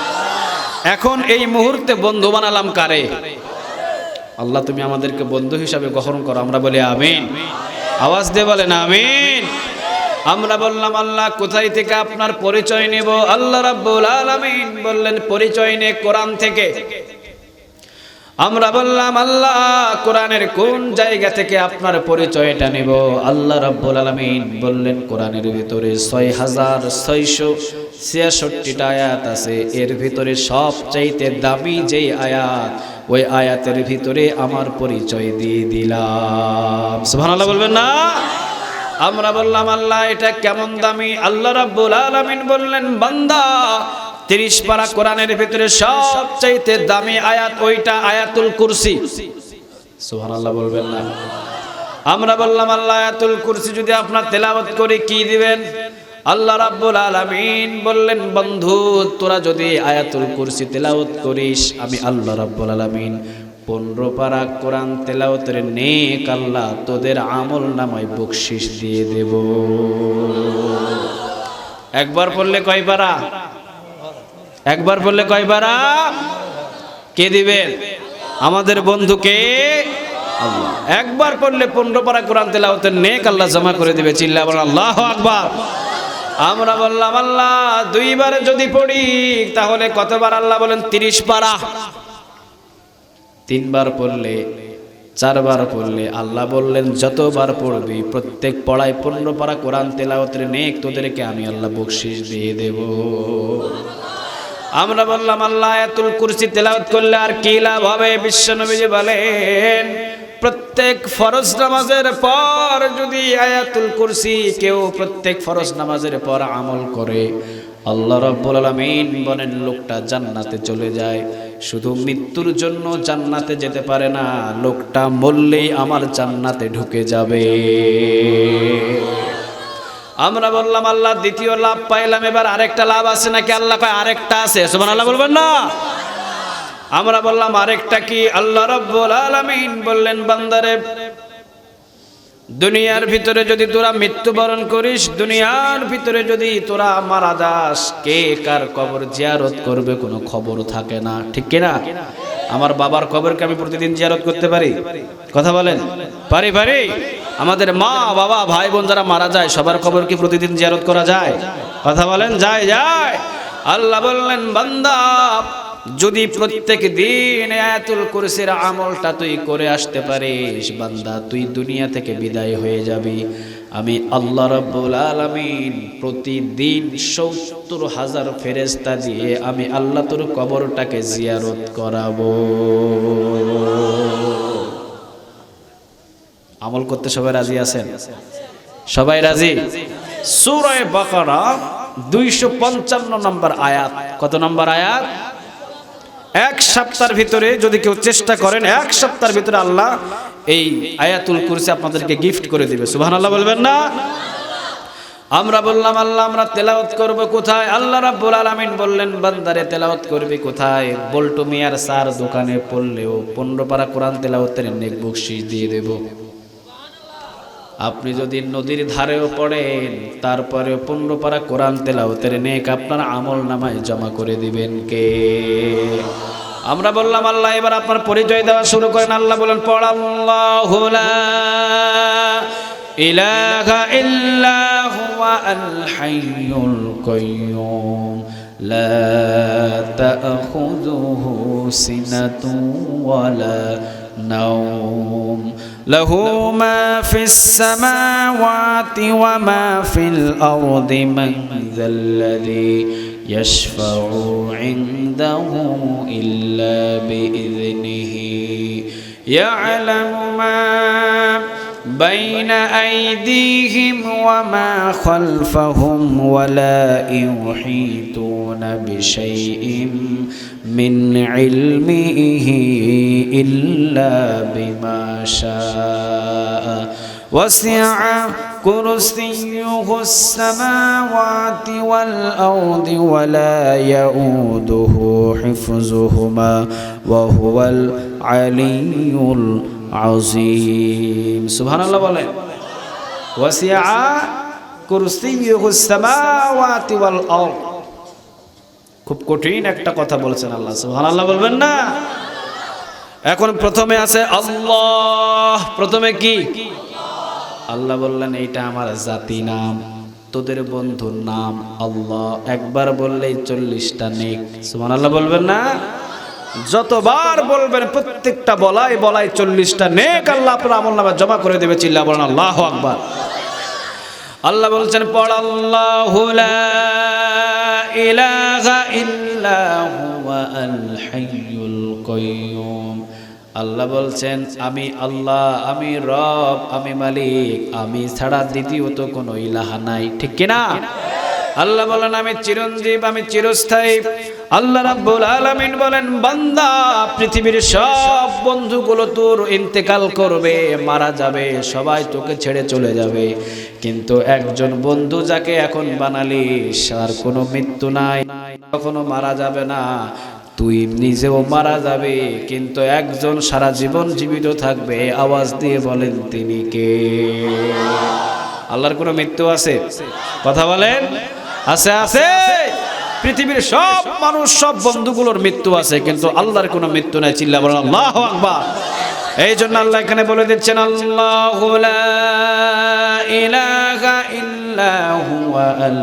এখন এই মুহূর্তে বন্ধু বানালাম কারে? আল্লাহ তুমি আমাদেরকে বন্ধু হিসাবে গ্রহণ করো, আমরা বলি আমিন। আওয়াজ দিয়ে বলেন আমিন। আমরা বললাম আল্লাহ কোথায় থেকে আপনার পরিচয় নেব? আল্লাহ রাব্বুল আলামিন বললেন পরিচয় নে কোরআন থেকে। আমরা বললাম আল্লাহ কোরআনের কোন জায়গা থেকে আপনার পরিচয়টা নেব? আল্লাহ রাব্বুল আলামিন বললেন কোরআনের ভিতরে 6666টা আয়াত আছে, এর ভিতরে সবচাইতে দামি যেই আয়াত ওই আয়াতের ভিতরে আমার পরিচয় দিয়ে দিলাম। সুবহানাল্লাহ বলবেন না? আমরা বললাম আল্লাহ এটা কেমন দামি? আল্লাহ রাব্বুল আলামিন বললেন বান্দা 30 পারা কোরআনের ভিতরে সবচাইতে দামি আয়াত ওইটা আয়াতুল কুরসি। সুবহানাল্লাহ বলবেন না? আমরা বললাম আল্লাহ আয়াতুল কুরসি যদি আপনার তেলাওয়াত করে কি দিবেন? আল্লাহ রাব্বুল আলামিন বললেন বন্ধু তোরা যদি আয়াতুল কুরসি তেলাওয়াত করিস আমি আল্লাহ রাব্বুল আলামিন 15 পারা কোরআন তেলাওয়াতের নেক আল্লাহ তোদের আমল নামায় বকশিশ দিয়ে দেব। একবার পড়লে কয় পারা? একবার পড়লে কয় পারা? কে দিবেন? আমাদের বন্ধুকে আল্লাহ। একবার পড়লে 15 পারা কোরআন তেলাওয়াতের নেক আল্লাহ জমা করে দিবে। চিল্লা বলেন আল্লাহু আকবার। আমরা বললাম আল্লাহ 2 বার যদি পড়ি তাহলে কতবার? আল্লাহ বলেন 30 পারা। 3 বার পড়লে, 4 বার পড়লে আল্লাহ বললেন যতবার পড়বি প্রত্যেক পড়ায় 15 পারা কোরআন তেলাওয়াতের নেক তোদেরকে আমি আল্লাহ বকশিশ দিয়ে দেব। আমরা বললাম আল্লাহ আয়াতুল কুরসি তেলাওয়াত করলে আর কি লাভ হবে? বিশ্বনবীজি বলেন প্রত্যেক ফরজ নামাজের পর যদি আয়াতুল কুরসি কেউ প্রত্যেক ফরজ নামাজের পর আমল করে, আল্লাহ রাব্বুল আলামিন বলেন লোকটা জান্নাতে চলে যায়। শুধু মৃত্যুর জন্য জান্নাতে যেতে পারে না, লোকটা মরলেই আমার জান্নাতে ঢুকে যাবে। আমরা বললাম আল্লাহ দ্বিতীয় লাভ পাইলাম, এবার আরেকটা লাভ আছে নাকি? আল্লাহ কয় আরেকটা আছে। সুবহানাল্লাহ বলবেন না? আমরা বললাম আরেকটা কি? আল্লাহ রাব্বুল আলামিন বললেন বান্দারে দুনিয়ার ভিতরে যদি তোরা মৃত্যুবরণ করিস, দুনিয়ার ভিতরে যদি তোরা মারা যাস, কে কার কবর জিয়ারত করবে কোনো খবর থাকে না, ঠিক কিনা? আমার বাবার কবরকে আমি প্রতিদিন জিয়ারত করতে পারি? কথা বলেন, পারি? আমাদের মা বাবা ভাই বোন যারা মারা যায় সবার কবর কি প্রতিদিন জিয়ারত করা যায়? কথা বলেন, যায়? আল্লাহ বললেন বান্দা যদি প্রত্যেক দিন আয়াতুল কুরসির আমলটা তুই করে আসতে পারিস, বান্দা তুই দুনিয়া থেকে বিদায় হয়ে যাবি। আমি আল্লাহ রাব্বুল আলামিন প্রতিদিন ৭০,০০০ ফেরেশতা দিয়ে আমি আল্লাহ তোর কবরটাকে জিয়ারত করাবো। আমল করতে সবাই রাজি আছেন? সবাই রাজি? সূরা বাকারা 255 নম্বর আয়াত। কত নম্বর আয়াত? 1 সপ্তাহের ভিতরে যদি কেউ চেষ্টা করেন, 1 সপ্তাহের ভিতরে আল্লাহ এই আয়াতুল কুরসি আপনাদেরকে গিফট করে দিবে। সুবহানাল্লাহ বলবেন না? আমরা বললাম আল্লাহ আমরা তেলাওয়াত করব কোথায়? আল্লাহ রাব্বুল আলামিন বললেন বান্দারে তেলাওয়াত করবি কোথায়? বল্টু মিয়ার সার দোকানে পড়লেও 15 পারা কোরআন তেলাওয়াতের নেক বকশিশ দিয়ে দেব। আপনি যদি নদীর ধারেও পড়েন তারপরেও 15 পারা কোরআন তেলাওয়াতের নেক আপনার আমল নামায় জমা করে দিবেন কে? আমরা বললাম আল্লাহ এবার আপনার পরিচয় দেওয়া শুরু করেন। আল্লাহ বলেন পড় আল্লাহু লা ইলাহা ইল্লা হুয়া আল হাইয়ুল কাইয়্যুম লা তাখুযুহু সিনাতুন ওয়ালা নাওম লাহু মা ফিস সামাওয়াতি ওয়া মা ফিল আরদি মান যাল্লাযী ইয়াশফাউ ইনদাহু ইল্লা বিইযনিহি ইয়ালামু মা বাইনা আইদিহিম ওয়া মা খালফাহুম ওয়া লা ইউহিতুনা বিশাইইন মিন ইলমিহি ইল্লা বিমা শাআ ওয়াসি'a কুরসিয়্যুহু আস-সামাওয়াতি ওয়াল আরদি ওয়া লা ইয়াউদুহু হিফযুহুমা ওয়া হুয়াল আলিয়্যুল আযীম। সুবহানাল্লাহ বলেন। ওয়াসি'a কুরসিয়্যুহু আস-সামাওয়াতি ওয়াল আরদ। খুব কঠিন একটা কথা বলেছেন আল্লাহ। সুবহানাল্লাহ বলবেন না? এখন প্রথমে আছে আল্লাহ। প্রথমে কি? আল্লাহ বললেন এইটা আমার জাতি নাম, তোদের বন্ধুর নাম আল্লাহ। একবার বললেই 40টা নেক। সুবহানাল্লাহ বলবেন না? যতবার বলবেন প্রত্যেকটা বলাই 40টা নেক আল্লাহ আপনার আমলনামা জমা করে দেবে। চিল্লা বলেন আল্লাহু আকবার। আল্লাহ বলছেন পড় আল্লাহু লা ইলাহা ইল্লা হুয়া আল হাইয়ুল কাইয়্যুম। আল্লাহ বলছেন আমি আল্লাহ, আমি রব, আমি মালিক, আমি ছাড়া দ্বিতীয়ত কোনো ইলাহা নাই, ঠিক কিনা? আল্লাহ বলেন আমি চিরঞ্জীব, আমি চিরস্থায়ী। আল্লাহ রাব্বুল আলামিন বলেন বান্দা পৃথিবীর সব বন্ধুগুলো তোর ইন্তেকাল করবে, মারা যাবে, সবাই তোকে ছেড়ে চলে যাবে, কিন্তু একজন বন্ধু যাকে এখন বানালিস আর কোনো মৃত্যু নাই, কখনো মারা যাবে না, তুই নিজেও মারা যাবে, কিন্তু একজন সারা জীবন জীবিত থাকবে। আওয়াজ দিয়ে বলেন তিনি কে? আল্লাহর কোনো মৃত্যু আছে? কথা বলেন। আছে, আছে। পৃথিবীর সব মানুষ সব বন্ধুগুলোর মৃত্যু আছে, কিন্তু আল্লাহর কোনো মৃত্যু নাই। চিল্লা বলেন আল্লাহু আকবার। এই জন্য আল্লাহ এখানে বলে দিচ্ছেন আল্লাহু লা ইলাহা ইল্লা হুয়াল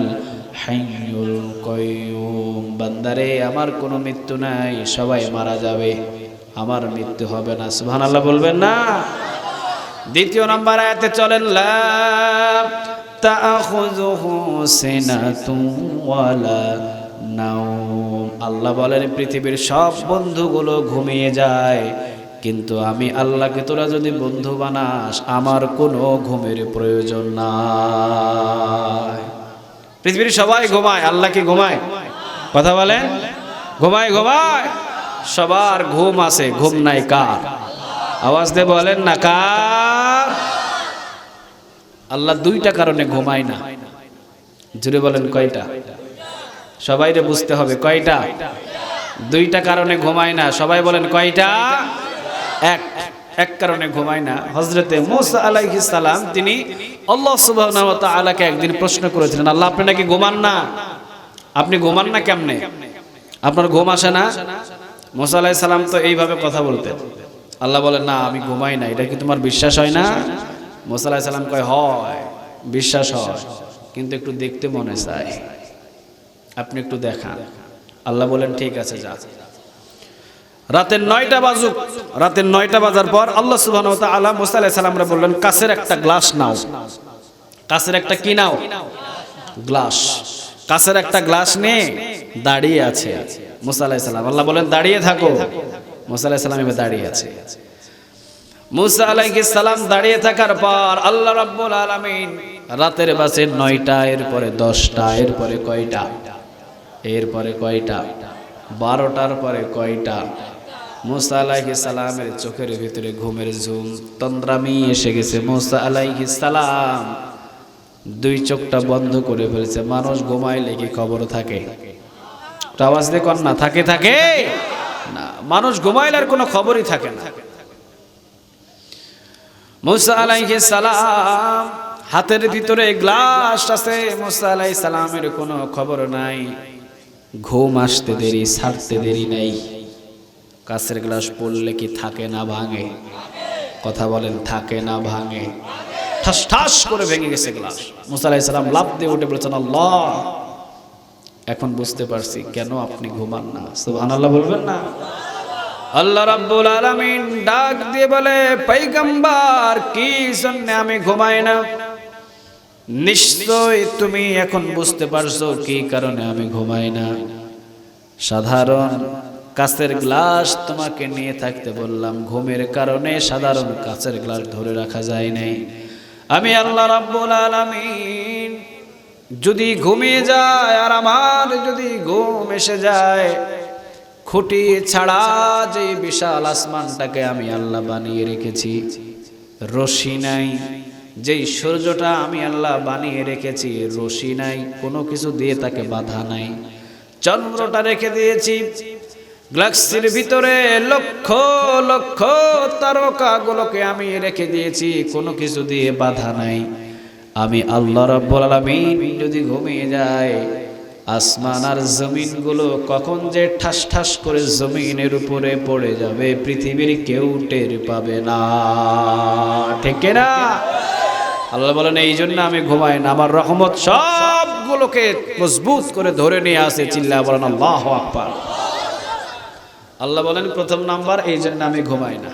হাইয়ুল কাইয়ুম। বান্দারে আমার কোনো মৃত্যু নাই, সবাই মারা যাবে, আমার মৃত্যু হবে না। সুবহানাল্লাহ বলবেন না? দ্বিতীয় নম্বর আয়াতে চলেন লা তাখুযুহু সিনাতুন ওয়ালা নাওম। আল্লাহ বলেন পৃথিবীর সব বন্ধুগুলো ঘুমিয়ে যায়, কিন্তু আমি আল্লাহকে তোরা যদি বন্ধু বানাস আমার কোনো ঘুমের প্রয়োজন নাই। পৃথিবীর সবাই ঘুমায়, আল্লাহ কি ঘুমায়? কথা বলেন, ঘুমায়? ঘুমায়, সবার ঘুম আছে, ঘুম নাই কার? আওয়াজ দিয়ে বলেন না কার? আল্লাহ দুইটা কারণে ঘুমায় না। জুড়ে বলেন কয়টা? সবাইরে বুঝতে হবে কয়টা? দুইটা কারণে ঘুমায় না। সবাই বলেন কয়টা? এক কারণে ঘুমায় না। হযরতে মূসা আলাইহিস সালাম তিনি আল্লাহ সুবহানাহু ওয়া তাআলাকে একদিন প্রশ্ন করেছিলেন, আল্লাহ আপনি নাকি ঘুমান না? আপনি ঘুমান না কেমনে? আপনার ঘুম আসে না? মূসা আলাইহিস সালাম তো এইভাবে কথা বলতেন। আল্লাহ বলেন না আমি ঘুমাই না, এটা কি তোমার বিশ্বাস হয় না? মূসা আলাইহিস সালাম কয় হয়, বিশ্বাস হয়, কিন্তু একটু দেখতে মনে চায়, আপনি একটু দেখান। আল্লাহ বলেন ঠিক আছে যা। রাতের 9টা বাজুক। রাতের 9টা বাজার পর আল্লাহ সুবহানাহু ওয়া তাআলা মূসা আলাইহিস সালামরে বললেন কাছের একটা গ্লাস নাও। কাছের একটা কি নাও? গ্লাস। কাছের একটা গ্লাস নিয়ে দাঁড়িয়ে আছে মূসা আলাইহিস সালাম। আল্লাহ বলেন দাঁড়িয়ে থাকো। মূসা আলাইহিস সালাম এবার দাঁড়িয়ে আছে। মূসা আলাইহিস সালাম দাঁড়িয়ে থাকার পর আল্লাহ রাব্বুল আলামিন রাতের বাজে 9টা, এরপরে 10টা, এরপরে কয়টা? এরপরে কয়টা? 12টার পরে কয়টা? মূসা আলাইহিস সালামের চোখের ভিতরে ঘুমের ঝুম তন্দ্রামি এসে গেছে। মূসা আলাইহিস সালাম দুই চোখটা বন্ধ করে ফেলেছে। মানুষ ঘুমাইলে কি খবর থাকে? আওয়াজ দিয়ে কর না, থাকে থাকে না। মানুষ ঘুমাইলে আর কোনো খবরই থাকে না। মূসা আলাইহিস সালাম হাতের ভিতরে গ্লাস আছে, মূসা আলাইহিস সালামের কোনো খবর নাই। ঘুম আসতে দেরি, ছাড়তে দেরি নাই। কাছের গ্লাস পড়লে কি থাকে না ভাঙে? কথা বলেন, থাকে না ভাঙে? ঠাস ঠাস করে ভেঙে গেছে গ্লাস। মূসা আলাইহিস সালাম লাফ দিয়ে উঠে বলেছেন আল্লাহ এখন বুঝতে পারছি কেন আপনি ঘুমান না। সুবহানাল্লাহ বলবেন না? আল্লাহ রাব্বুল আলামিন ডাক দিয়ে বলে পয়গম্বর কি জন্য আমি ঘুমাই না? নিশ্চয় তুমি এখন বুঝতে পারছো কি কারণে আমি ঘুমাই না। সাধারণ কাচের গ্লাস তোমাকে নিয়ে থাকতে বললাম, ঘুমের কারণে সাধারণ কাচের গ্লাস ধরে রাখা যায় নাই। আমি আল্লাহ রাব্বুল আলামিন যদি ঘুমিয়ে যায় আর আমার যদি ঘুম এসে যায়, খুঁটি ছাড়া যে বিশাল আসমানটাকে আমি আল্লাহ বানিয়ে রেখেছি, রশি নাই, যেই সূর্যটা আমি আল্লাহ বানিয়ে রেখেছি রশি নাই, কোনো কিছু দিয়ে তাকে বাধা নাই। চন্দ্রটা রেখে দিয়েছি, গ্যালাক্সির ভিতরে লক্ষ লক্ষ তারকাগুলোকে আমি রেখে দিয়েছি, কোনো কিছু দিয়ে বাধা নাই। আমি আল্লাহ রাব্বুল আলামিন যদি ঘুমিয়ে যায়, আসমান আর জমিনগুলো কখন যে ঠাস ঠাস করে জমিনের উপরে পড়ে যাবে পৃথিবীর কেউ টের পাবে না। ঠিক না? আল্লাহ বলেন এই জন্য আমি ঘুমাই না, আমার রহমত সবগুলোকে মজবুত করে ধরে নিয়ে আসে। চিল্লা বলেন আল্লাহু আকবার। আল্লাহ বলেন প্রথম নাম্বার এই জন্য আমি ঘুমাই না,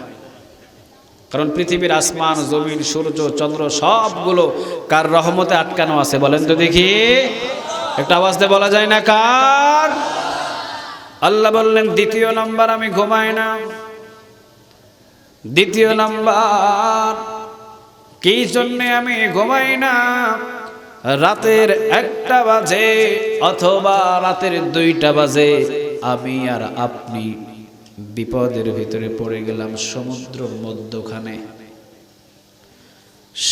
কারণ পৃথিবীর আসমান জমিন সূর্য চন্দ্র সবগুলো কার রহমতে আটকানো আছে বলেন তো দেখি? একটা আওয়াজ দিয়ে বলা যায় না কার? আল্লাহ বললেন দ্বিতীয় নাম্বার আমি ঘুমাই না। দ্বিতীয় নাম্বার কি জন্য আমি ঘুমাই না? রাতের 1টা বাজে অথবা রাতের 2টা বাজে আমি আর আপনি বিপদের ভিতরে পড়ে গেলাম সমুদ্রের মধ্যখানে।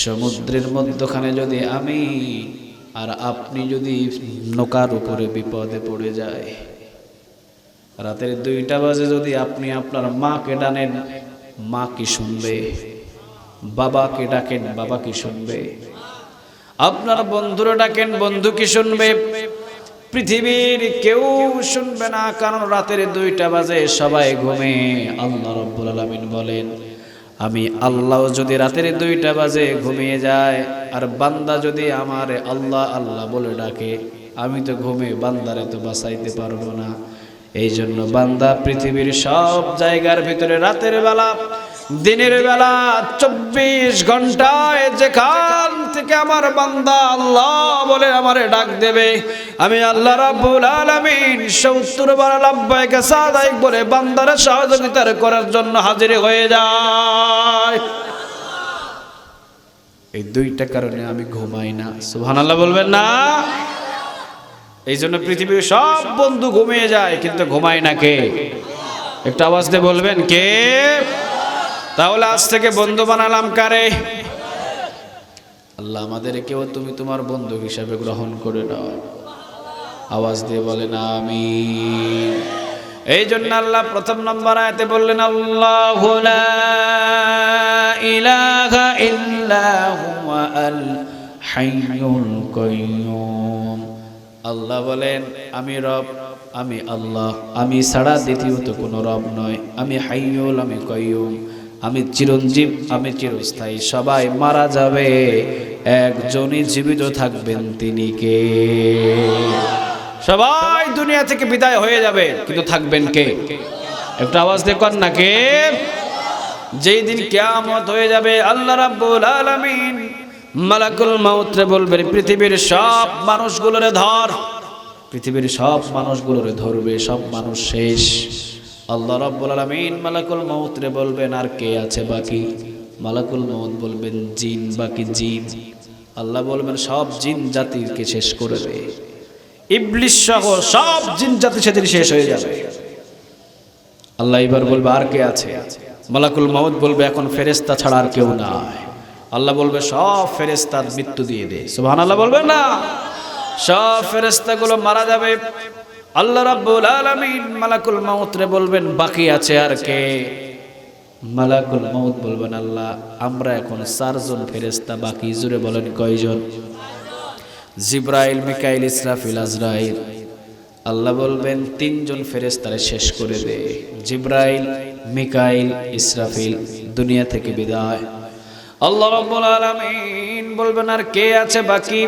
সমুদ্রের মধ্যখানে যদি আমি আর আপনি যদি নৌকার উপরে বিপদে পড়ে যায়, রাতের 2টা বাজে যদি আপনি আপনার মাকে ডানেন, মা কি শুনবে? বাবাকে ডাকেন, বাবা কি শুনবে? আপনার বন্ধুরা ডাকেন, বন্ধু কি শুনবে? পৃথিবীর কেউ শুনবে না, কারণ রাতের 2টা বাজে সবাই ঘুমে। আল্লাহ রাব্বুল আলামিন বলেন আমি আল্লাহ যদি রাতের 2টা বাজে ঘুমিয়ে যায় আর বান্দা যদি আমারে আল্লাহ আল্লাহ বলে ডাকে, আমি তো ঘুমে বান্দারে তো বাঁচাইতে পারবো না। এই জন্য বান্দা পৃথিবীর সব জায়গার ভিতরে রাতের বেলা দিনের বেলা 24 ঘন্টায় যেখান থেকে আমার বান্দা আল্লাহ বলে আমারে ডাক দেবে, আমি আল্লাহ রাব্বুল আলামিন 70 বার লাব্বাইক সাদাইক বলে বান্দার সহযোগিতা করার জন্য হাজির হয়ে যায়। এই 2টা কারণে আমি ঘুমাই না। সুবহানাল্লাহ বলবেন না? এই জন্য পৃথিবীর সব বন্ধু ঘুমিয়ে যায় কিন্তু ঘুমায় না কে? একটা আওয়াজ দিয়ে বলবেন কে? তাহলে আজ থেকে বন্ধু বানালাম কারে? আল্লাহ আমাদেরকেও তুমি তোমার বন্ধু হিসাবে গ্রহণ করে নাও। আওয়াজ দিয়ে বলেন আমিন। এই জন্য আল্লাহ প্রথম নম্বর আয়াতে বললেন আল্লাহু লা ইলাহা ইল্লা হুয়া আল হাইয়ুল কাইয়্যুম। আল্লাহ বলেন আমি রব, আমি আল্লাহ, আমি ছাড়া দ্বিতীয়ত কোনো রব নয়। আমি হাইয়ুল, আমি কাইয়্যুম, আমি চিরঞ্জীব, আমি চিরস্থায়ী। সবাই মারা যাবে, একজনই জীবিত থাকবেন, তিনি কে? সবাই দুনিয়া থেকে বিদায় হয়ে যাবে কিন্তু থাকবেন কে? একটা আওয়াজ দিয়ে কর না কে? যেই দিন কিয়ামত হয়ে যাবে আল্লাহ রাব্বুল আলামিন মালাকুল মাউতরে বলবেন পৃথিবীর সব মানুষগুলোরে ধর। পৃথিবীর সব মানুষগুলোরে ধরবে, সব মানুষ শেষ। আল্লাহ রাব্বুল আলামিন মালাকুল মাউতরে বলবেন আর কে আছে বাকি? মালাকুল মাউত বলবেন জিন বাকি, জিন। আল্লাহ বলবেন সব জিন জাতিকে শেষ করে দে। ইবলিস সহ সব জিন জাতি সেদিন শেষ হয়ে যাবে। আল্লাহ এবার বলবে আর কে আছে? মালাকুল মাউত বলবে এখন ফেরেশতা ছাড়া আর কেউ নাই। আল্লাহ বলবে সব ফেরেশতার মৃত্যু দিয়ে দে। সুবহানাল্লাহ বলবেন না? সব ফেরেশতাগুলো মারা যাবে। আল্লাহ রাব্বুল আলামিন মালাকুল মাউতরে বলবেন বাকি আছে আর কে? মালাকুল মাউত বলবেন আল্লাহ আমরা এখন 4 জন ফেরেশতা বাকি। জোরে বলেন কয়জন? জিবরাইল, মিকাইল, ইসরাফিল, আজরাইল। আল্লাহ বলবেন 3 জন ফেরেশতারে শেষ করে দে। জিবরাইল, মিকাইল, ইসরাফিল দুনিয়া থেকে বিদায়। আল্লাহ রাব্বুল আলামিন বলবেন আর কে আছে বাকি?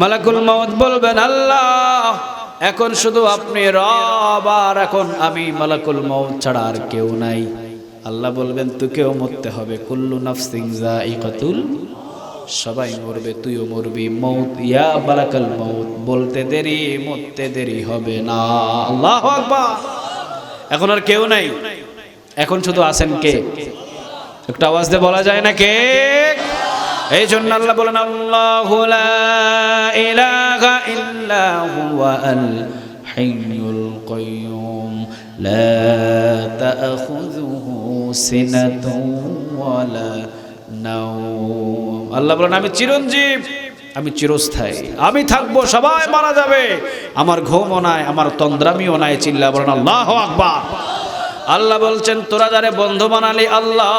মালাকুল মাউত বলবেন আল্লাহ এখন শুধু আপনি রব, আর এখন আমি মালাকুল মাউত ছাড়া আর কেউ নাই। আল্লাহ বলবেন তোকেও মরতে হবে। কুল্লু নাফসিন যায়িকাতুল, সবাই মরবে, তুইও মরবি। মউত ইয়া বালাকাল মাউত, বলতে দেরি মরতে দেরি হবে না। আল্লাহু আকবার। এখন আর কেউ নাই, এখন শুধু আছেন কে? একটা আওয়াজ দিয়ে বলা যায় না কে? এই জন্য আল্লাহ বলেন আল্লাহু লা ইলাহা ইল্লা হুয়া আল হাইয়ুল কাইয়্যুম লা তা'খুযুহু সিনাতুন ওয়ালা নাওম। আল্লাহ বলেন আমি চিরঞ্জীব, আমি চিরস্থায়ী, আমি থাকবো, সবাই মারা যাবে, আমার ঘুমও নাই, আমার তন্দ্রামিও নাই। চিল্লা বলেন আল্লাহু আকবার। আল্লাহ বলছেন তোরা যারে বন্ধু বানালি আল্লাহ,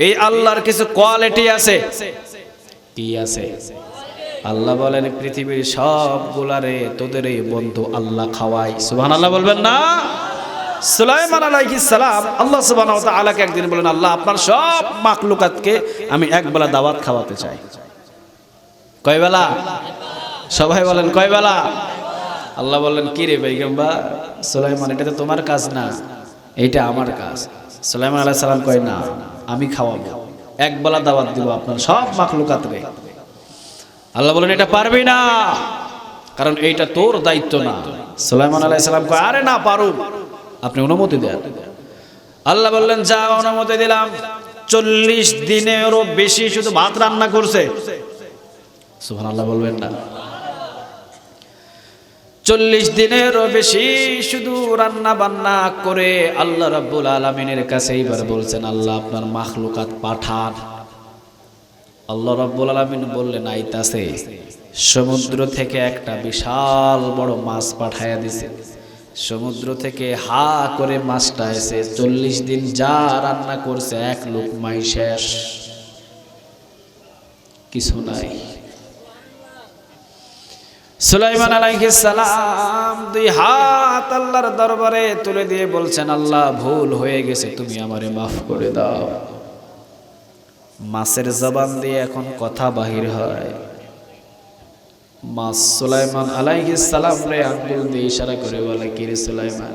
এই আল্লাহর কিছু কোয়ালিটি আছে। কি আছে? আল্লাহ বলেন পৃথিবীর সবগুলারে তোদের এই বন্ধু আল্লাহ খাওয়াই। সুবহানাল্লাহ বলবেন না? সুলাইমান আলাইহিস সালাম আল্লাহ সুবহানাহু ওয়া তাআলাকে একদিন বলেন আল্লাহ আপনার সব মাখলুকাতকে আমি একবেলা দাওয়াত খাওয়াতে চাই। কয় বেলা? সবাই বলেন কয় বেলা? আল্লাহ বললেন কি রে পয়গম্বর সুলাইমান, এটা তো তোমার কাজ না, এটা আমার কাজ। সুলাইমান আলাইহিস সালাম কয় না, আমি খাওয়াবো, একবেলা দাওয়াত দিব আপনার সব মাখলুকাতরে। আল্লাহ বলেন এটা পারবি না, কারণ এইটা তোর দায়িত্ব না। সুলাইমান আলাইহিস সালাম কয় আরে না পারো, আপনি অনুমতি দেন। আল্লাহ বললেন যা, অনুমতি দিলাম। 40 দিনেরও বেশি শুধু ভাত রান্না করছে। সুবহানাল্লাহ বলবেন না? 40 দিনেরও বেশি শুধু রান্না বান্না করে আল্লাহ রাব্বুল আলামিনের কাছে এইবার বলছেন আল্লাহ আপনার মাখলুকাত পাঠান। আল্লাহ রাব্বুল আলামিন বললেন আইতাছে। সমুদ্র থেকে একটা বিশাল বড় মাছ পাঠায়া দিছে। সমুদ্র থেকে হা করে মাছটা এসে 40 দিন যা রান্না করছে এক লোকমাই শেষ, কিছু নাই। সুলাইমান আলাইহিস সালাম দুই হাত আল্লাহর দরবারে তুলে দিয়ে বলছেন, আল্লাহ ভুল হয়ে গেছে, তুমি আমারে মাফ করে দাও। মাছের জবান দিয়ে এখন কথা বাহির হয়। মাছ সুলাইমান আলাইহিস সালাম রে আঙ্গুল দিয়ে ইশারা করে বলে, কি রে সুলাইমান,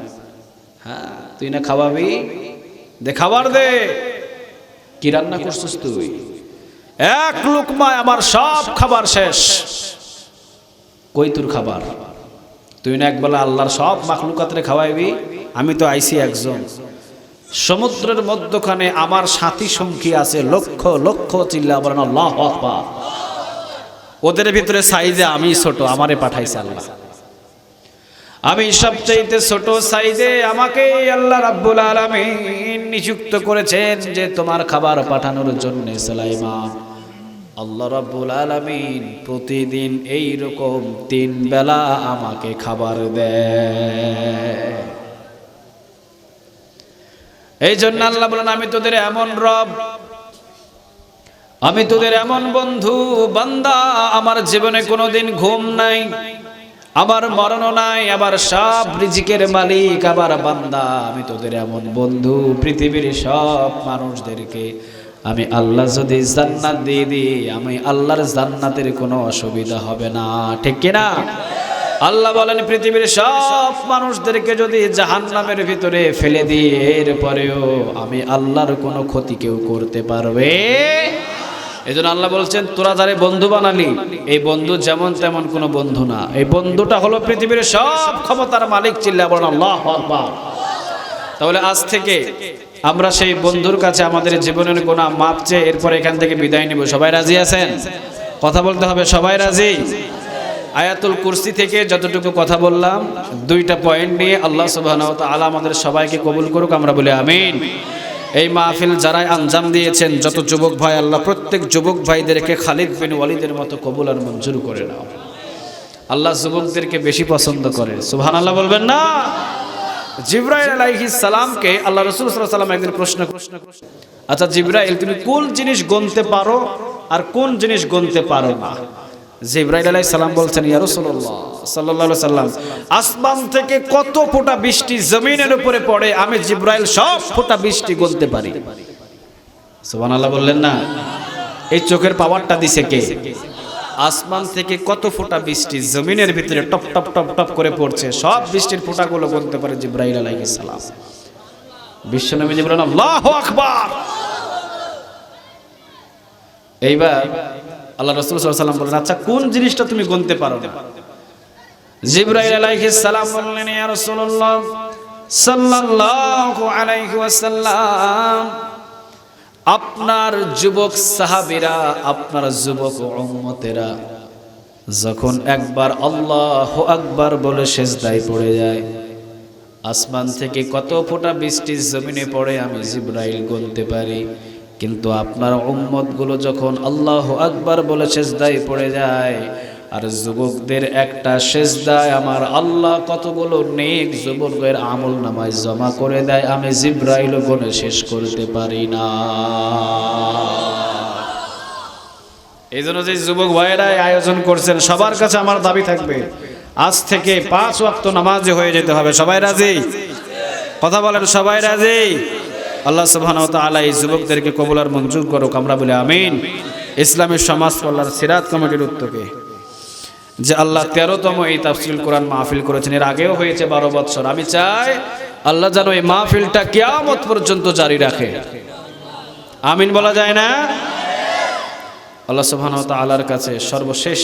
হ্যাঁ তুই না খাওয়াবি, দে খাবার দে। কি রান্না করছিস তুই? এক লুকমায় আমার সব খাবার শেষ। কই তোর খাবার? তুই না একবেলা আল্লাহর সব মাখলুকাতরে খাওয়াইবি? আমি তো আইছি একজন, সমুদ্রের মধ্যখানে আমার সাথী সঙ্গী আছে লক্ষ লক্ষ, চিল্লা বলেন আল্লাহু আকবার। ওদের ভিতরে সাইজে আমি ছোট, আমারে পাঠাইছে আল্লাহ। আমি সবচেয়ে ছোট সাইজে আমাকে আল্লাহ রাব্বুল আলামিন নিযুক্ত করেছেন যে তোমার খাবার পাঠানোর জন্য। সুলাইমান, আল্লাহ রাব্বুল আলামিন প্রতিদিন এই রকম 3 বেলা আমাকে খাবার দেয়। এই জন্য আল্লাহ বলেন, আমি তোদের এমন রব, আমি তোদের এমন বন্ধু বান্দা, আমার জীবনে কোনোদিন ঘুম নাই, আমার মরণও নাই, আবার সব রিজিকের মালিক, আবার বান্দা। আমি তোদের এমন বন্ধু, পৃথিবীর সব মানুষদেরকে আমি আল্লাহ যদি জান্নাত দিয়ে দিই, আমি আল্লাহর জান্নাতের কোনো অসুবিধা হবে না, ঠিক কিনা? আল্লাহ বলেন, পৃথিবীর সব মানুষদেরকে যদি জাহান্নামের ভিতরে ফেলে দিই, এরপরেও আমি আল্লাহর কোনো ক্ষতি কেউ করতে পারবে। এজন্য আল্লাহ বলছেন, তোরা যারে বন্ধু বানালি, এই বন্ধু যেমন তেমন কোনো বন্ধু না, এই বন্ধুটা হলো পৃথিবীর সব ক্ষমতার মালিক। চিল্লা বলেন আল্লাহু আকবার। তাহলে আজ থেকে আমরা সেই বন্ধুর কাছে আমাদের জীবনের গুনাহ মাপ চেয়ে এরপর এখান থেকে বিদায় নিব। সবাই রাজি আছেন? কথা বলতে হবে, সবাই রাজি? আয়াতুল কুরসি থেকে যতটুকু কথা বললাম, 2টা পয়েন্ট নিয়ে আল্লাহ সুবহানাহু ওয়া তাআলা আমাদের সবাইকে কবুল করুক, আমরা বলি আমিন। এই মাহফিল যারাই আঞ্জাম দিয়েছেন, যত যুবক ভাই, আল্লাহ প্রত্যেক যুবক ভাইদেরকে খালিদ বিন ওয়ালিদের মতো কবুল আর মঞ্জুর করে নাও। আল্লাহ যুবকদেরকে বেশি পছন্দ করে, সুবহানাল্লাহ বলবেন না? জিবরাইল আলাইহিস সালামকে আল্লাহ রাসূল সাল্লাল্লাহু আলাইহি ওয়াসাল্লাম একদিন প্রশ্ন, আচ্ছা জিবরাইল, তুমি কোন জিনিস গুনতে পারো আর কোন জিনিস গুনতে পারো না? জিবরাইল আলাইহিস সালাম বলছেন, ইয়া রাসূলুল্লাহ সাল্লাল্লাহু আলাইহি ওয়াসাল্লাম, আসমান থেকে কত ফোঁটা বৃষ্টি জমিনের উপরে পড়ে, আমি জিবরাইল সব ফোঁটা বৃষ্টি গুনতে পারি। সুবহানাল্লাহ বললেন না? এই চোখের পাওয়ারটা দিছে কে? আসমান থেকে কত ফোঁটা বৃষ্টি জমিনের ভিতরে টপ টপ টপ টপ করে পড়ছে, সব বৃষ্টির ফোঁটাগুলো গুনতে পারে জিবরাইল আলাইহিস সালাম। বিশ্বনবী বলেন আল্লাহু আকবার। এইবার আল্লাহ রাসূল সাল্লাল্লাহু আলাইহি ওয়াসাল্লাম বলেন, আচ্ছা কোন জিনিসটা তুমি গুনতে পারো না? জিবরাইল আলাইহিস সালাম বললেন, ইয়া রাসূলুল্লাহ সাল্লাল্লাহু আলাইহি ওয়াসাল্লাম, আপনার যুবক সাহাবীরা, আপনার যুবক উম্মতেরা যখন একবার আল্লাহু আকবার বলে সিজদায় পড়ে যায়, আসমান থেকে কত ফোঁটা বৃষ্টি জমিনে পড়ে আমি জিবরাইল গুনতে পারি। কিন্তু আপনার উম্মতগুলো যখন আল্লাহু আকবার বলে সিজদায় পড়ে যায়, আর যুবকদের একটা সিজদায় আমার আল্লাহ কতগুলো নেক যুবকের আমলনামায় জমা করে দেয়, আমি জিবরাইল গুনে শেষ করতে পারি না। এই জন্য যে যুবক ভাইয়েরা আয়োজন করছেন, সবার কাছে আমার দাবি থাকবে, আজ থেকে 5 ওয়াক্ত নামাজে হয়ে যেতে হবে। সবাই রাজি? কথা বলেন, সবাই রাজি? আল্লাহ সুবহানাহু ওয়া তাআলা এই যুবকদেরকে কবুল আর মঞ্জুর করুক, আমরা বলি আমিন। ইসলামী সমাজ কল্যাণ সিরাত কমিটির উদ্যোগে যে আল্লাহ 13তম এই তাফসীরুল কোরআন মাহফিল করেছেন, এর আগেও হয়েছে 12 বছর। আমি চাই আল্লাহ যেন এই মাহফিলটা কিয়ামত পর্যন্ত জারি রাখে। আমিন বলা যায় না? আল্লাহ সুবহানাহু ওয়া তাআলার কাছে সর্বশেষ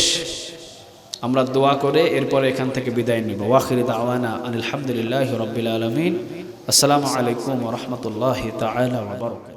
আমরা দোয়া করে এরপরে এখান থেকে বিদায় নিব। ওয়াখিরু দাওয়ানা আনিল হামদুলিল্লাহি রাব্বিল আলামিন। আসসালামু আলাইকুম ওয়া রাহমাতুল্লাহি তাআলা ওয়া বারাকাতুহু।